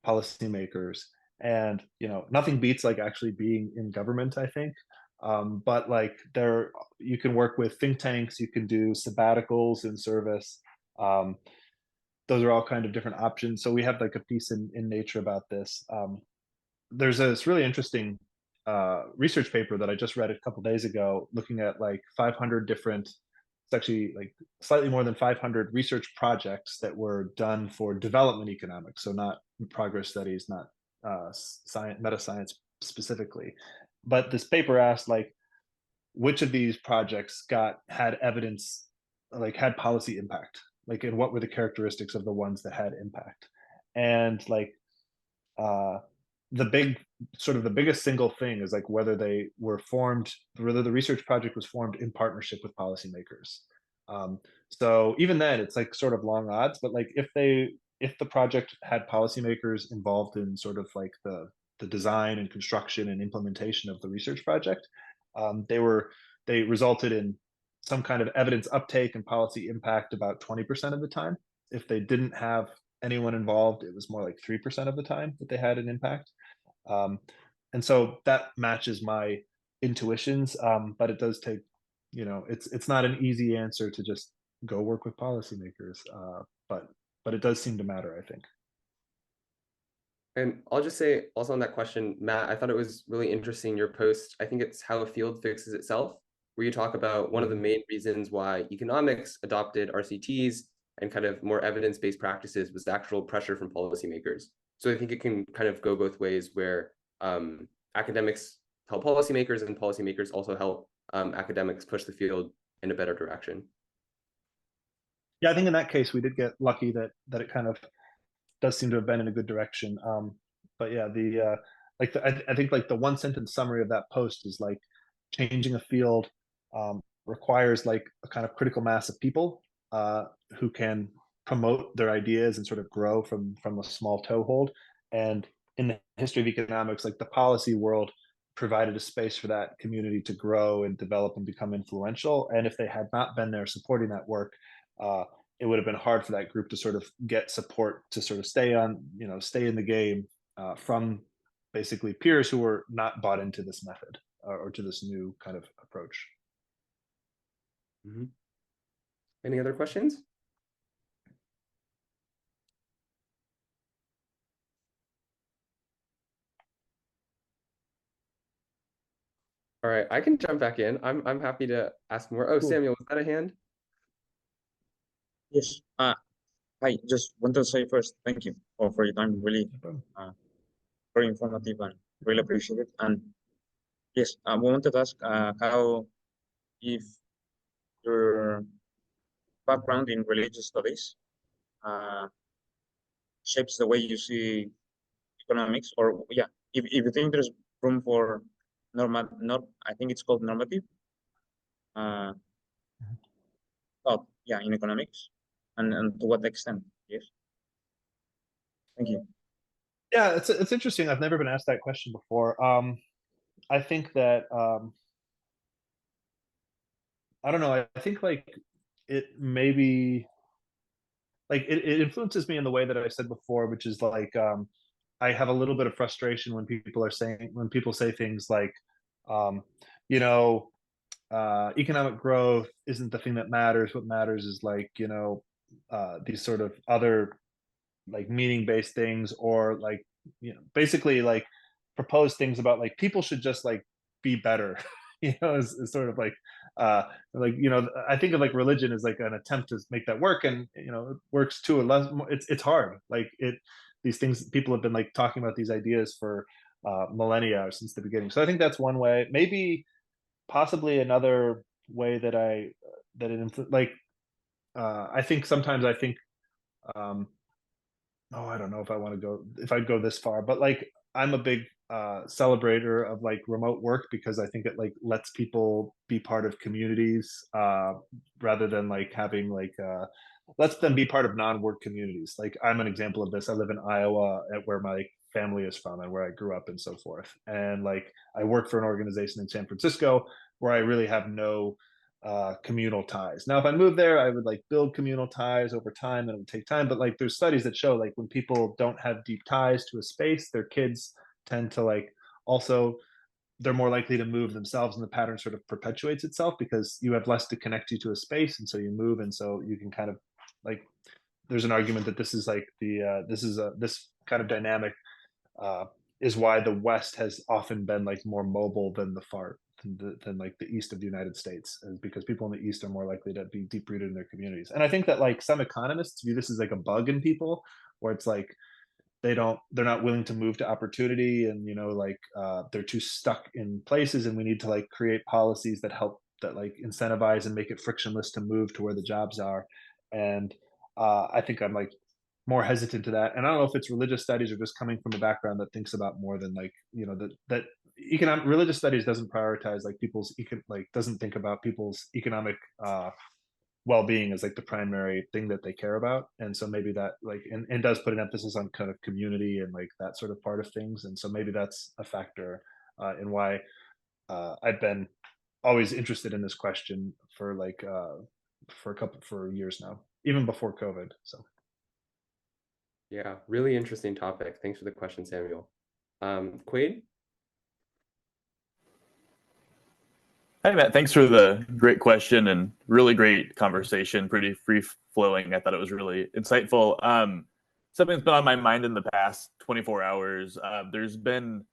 [SPEAKER 2] policymakers. And nothing beats like actually being in government, I think. But like there, you can work with think tanks, you can do sabbaticals in service. Um, those are all kind of different options. So we have like a piece in Nature about this. There's this really interesting research paper that I just read a couple days ago, looking at like 500 different. It's actually like slightly more than 500 research projects that were done for development economics, so not progress studies, not science, meta science specifically. But this paper asked like which of these projects had evidence, like had policy impact, like and what were the characteristics of the ones that had impact, and like uh, the big sort of the biggest single thing is like whether they were formed, whether the research project was formed in partnership with policymakers. So even then it's like sort of long odds, but like if the project had policymakers involved in sort of like the design and construction and implementation of the research project, they resulted in some kind of evidence uptake and policy impact about 20% of the time. If they didn't have anyone involved, it was more like 3% of the time that they had an impact. Um, and so that matches my intuitions, but it does take, it's not an easy answer to just go work with policymakers, but it does seem to matter, I think.
[SPEAKER 1] And I'll just say also on that question, Matt, I thought it was really interesting your post. I think it's How a Field Fixes Itself, where you talk about one of the main reasons why economics adopted RCTs and kind of more evidence-based practices was the actual pressure from policymakers. So I think it can kind of go both ways, where academics help policymakers and policymakers also help academics push the field in a better direction.
[SPEAKER 2] Yeah, I think in that case we did get lucky that it kind of does seem to have been in a good direction. But yeah, I think like the one sentence summary of that post is like changing a field requires like a kind of critical mass of people who can promote their ideas and sort of grow from a small toehold. And in the history of economics, like the policy world provided a space for that community to grow and develop and become influential. And if they had not been there supporting that work, uh, it would have been hard for that group to sort of get support to sort of stay in the game from basically peers who were not bought into this method or to this new kind of approach.
[SPEAKER 1] Mm-hmm. Any other questions? All right, I can jump back in. I'm happy to ask more. Oh,
[SPEAKER 2] Cool.
[SPEAKER 1] Samuel, was that a hand?
[SPEAKER 4] Yes. I just want to say first, thank you for your time. Really, very informative and really appreciate it. And yes, we wanted to ask how, if your background in religious studies uh, shapes the way you see economics, or yeah, if you think there's room for I think it's called normative uh, thought, yeah, in economics, and to what extent? Yes. Thank you.
[SPEAKER 2] Yeah, it's interesting. I've never been asked that question before. I think that I don't know. I think like it maybe like it influences me in the way that I said before, which is like I have a little bit of frustration when people say things like, um, you know, economic growth isn't the thing that matters. What matters is like, these sort of other like meaning based things, or like, basically like propose things about like people should just like be better. Is sort of like, I think of like religion as like an attempt to make that work, and it works too. Unless it's hard. Like these things, people have been like talking about these ideas for millennia, or since the beginning. So I think that's one way. Maybe possibly another way that like I think sometimes I think um oh, I don't know if I'd go this far, but like I'm a big celebrator of like remote work, because I think it like lets people be part of communities, rather than like having like lets them be part of non-work communities. Like I'm an example of this. I live in Iowa, at where my family is from and where I grew up and so forth. And like I work for an organization in San Francisco where I really have no communal ties. Now, if I moved there, I would like build communal ties over time, and it would take time. But like, there's studies that show like when people don't have deep ties to a space, their kids tend to like also they're more likely to move themselves, and the pattern sort of perpetuates itself because you have less to connect you to a space, and so you move, and so you can kind of like. There's an argument that this is like this kind of dynamic uh, is why the West has often been like more mobile than the far than like the east of the United States, and because people in the east are more likely to be deep rooted in their communities. And I think that like some economists view this as like a bug in people, where it's like they're not willing to move to opportunity, and like they're too stuck in places, and we need to like create policies that help, that like incentivize and make it frictionless to move to where the jobs are. And I think I'm like more hesitant to that. And I don't know if it's religious studies or just coming from a background that thinks about more than like, that economic religious studies doesn't prioritize like doesn't think about people's economic well-being as like the primary thing that they care about. And so maybe that like, and does put an emphasis on kind of community and like that sort of part of things. And so maybe that's a factor in why I've been always interested in this question for like for years now, even before COVID. So
[SPEAKER 1] Yeah, really interesting topic. Thanks for the question, Samuel. Quaid?
[SPEAKER 5] Hi, Matt. Thanks for the great question and really great conversation. Pretty free flowing. I thought it was really insightful. Something's been on my mind in the past 24 hours. There's been,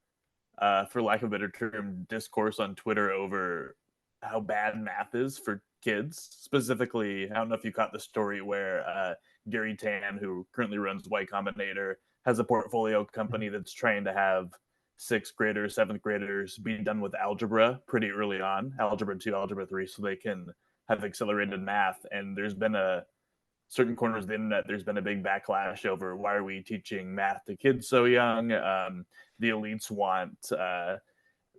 [SPEAKER 5] for lack of a better term, discourse on Twitter over how bad math is for kids. Specifically, I don't know if you caught the story where Gary Tan, who currently runs Y Combinator, has a portfolio company that's trying to have sixth graders, seventh graders be done with algebra pretty early on, algebra 2, algebra 3, so they can have accelerated math. And there's been a certain corners of the internet, there's been a big backlash over why are we teaching math to kids so young? The elites want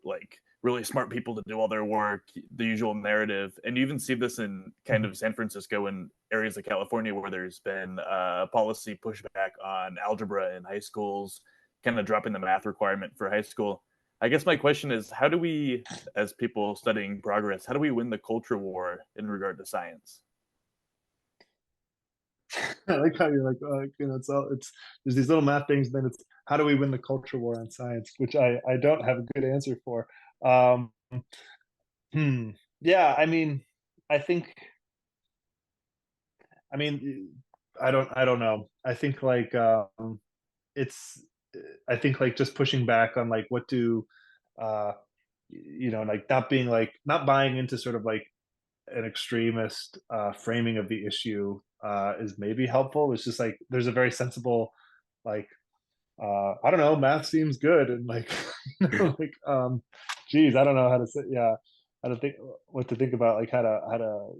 [SPEAKER 5] like really smart people to do all their work, the usual narrative. And you even see this in kind of San Francisco and areas of California where there's been policy pushback on algebra in high schools, kind of dropping the math requirement for high school. I guess my question is, how do we, as people studying progress, how do we win the culture war in regard to science?
[SPEAKER 2] I like how you're like, there's these little math things, and then it's how do we win the culture war on science, which I don't have a good answer for. Um, yeah, I mean, I think, I mean, I don't know. I think like it's, I think like just pushing back on like what do, uh, like not buying into sort of like an extremist framing of the issue is maybe helpful. It's just like there's a very sensible like I don't know, math seems good, and like like geez, I don't know how to say, yeah, how to think, what to think about, like how to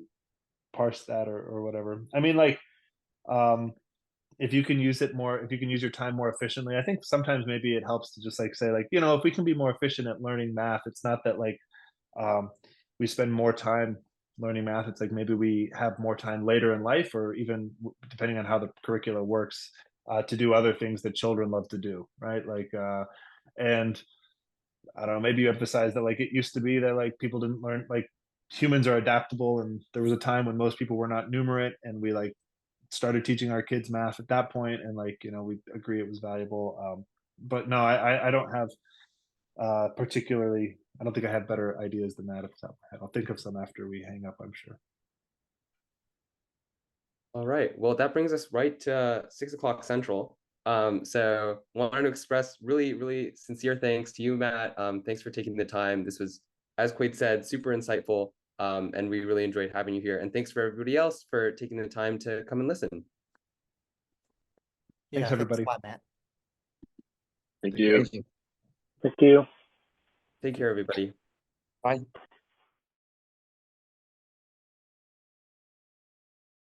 [SPEAKER 2] parse that, or whatever. I mean, like um if you can use it more, if you can use your time more efficiently, I think sometimes maybe it helps to just like say like, if we can be more efficient at learning math, it's not that like um, we spend more time learning math. It's like maybe we have more time later in life, or even depending on how the curricula works, to do other things that children love to do, right? Like, and I don't know, maybe you emphasize that like it used to be that like people didn't learn, like humans are adaptable, and there was a time when most people were not numerate, and we like started teaching our kids math at that point, and like, you know, we agree it was valuable. But no, I don't have particularly, I don't think I have better ideas than that off the top of my head. I'll think of some after we hang up, I'm sure.
[SPEAKER 1] All right. Well, that brings us right to 6 o'clock Central. So wanted to express really, really sincere thanks to you, Matt. Thanks for taking the time. This was, as Quaid said, super insightful. And we really enjoyed having you here. And thanks for everybody else for taking the time to come and listen.
[SPEAKER 6] Yeah,
[SPEAKER 2] Thanks, everybody.
[SPEAKER 6] a lot, Matt.
[SPEAKER 3] Thank you.
[SPEAKER 4] Thank you.
[SPEAKER 7] Thank you.
[SPEAKER 1] Take care, everybody.
[SPEAKER 4] Bye.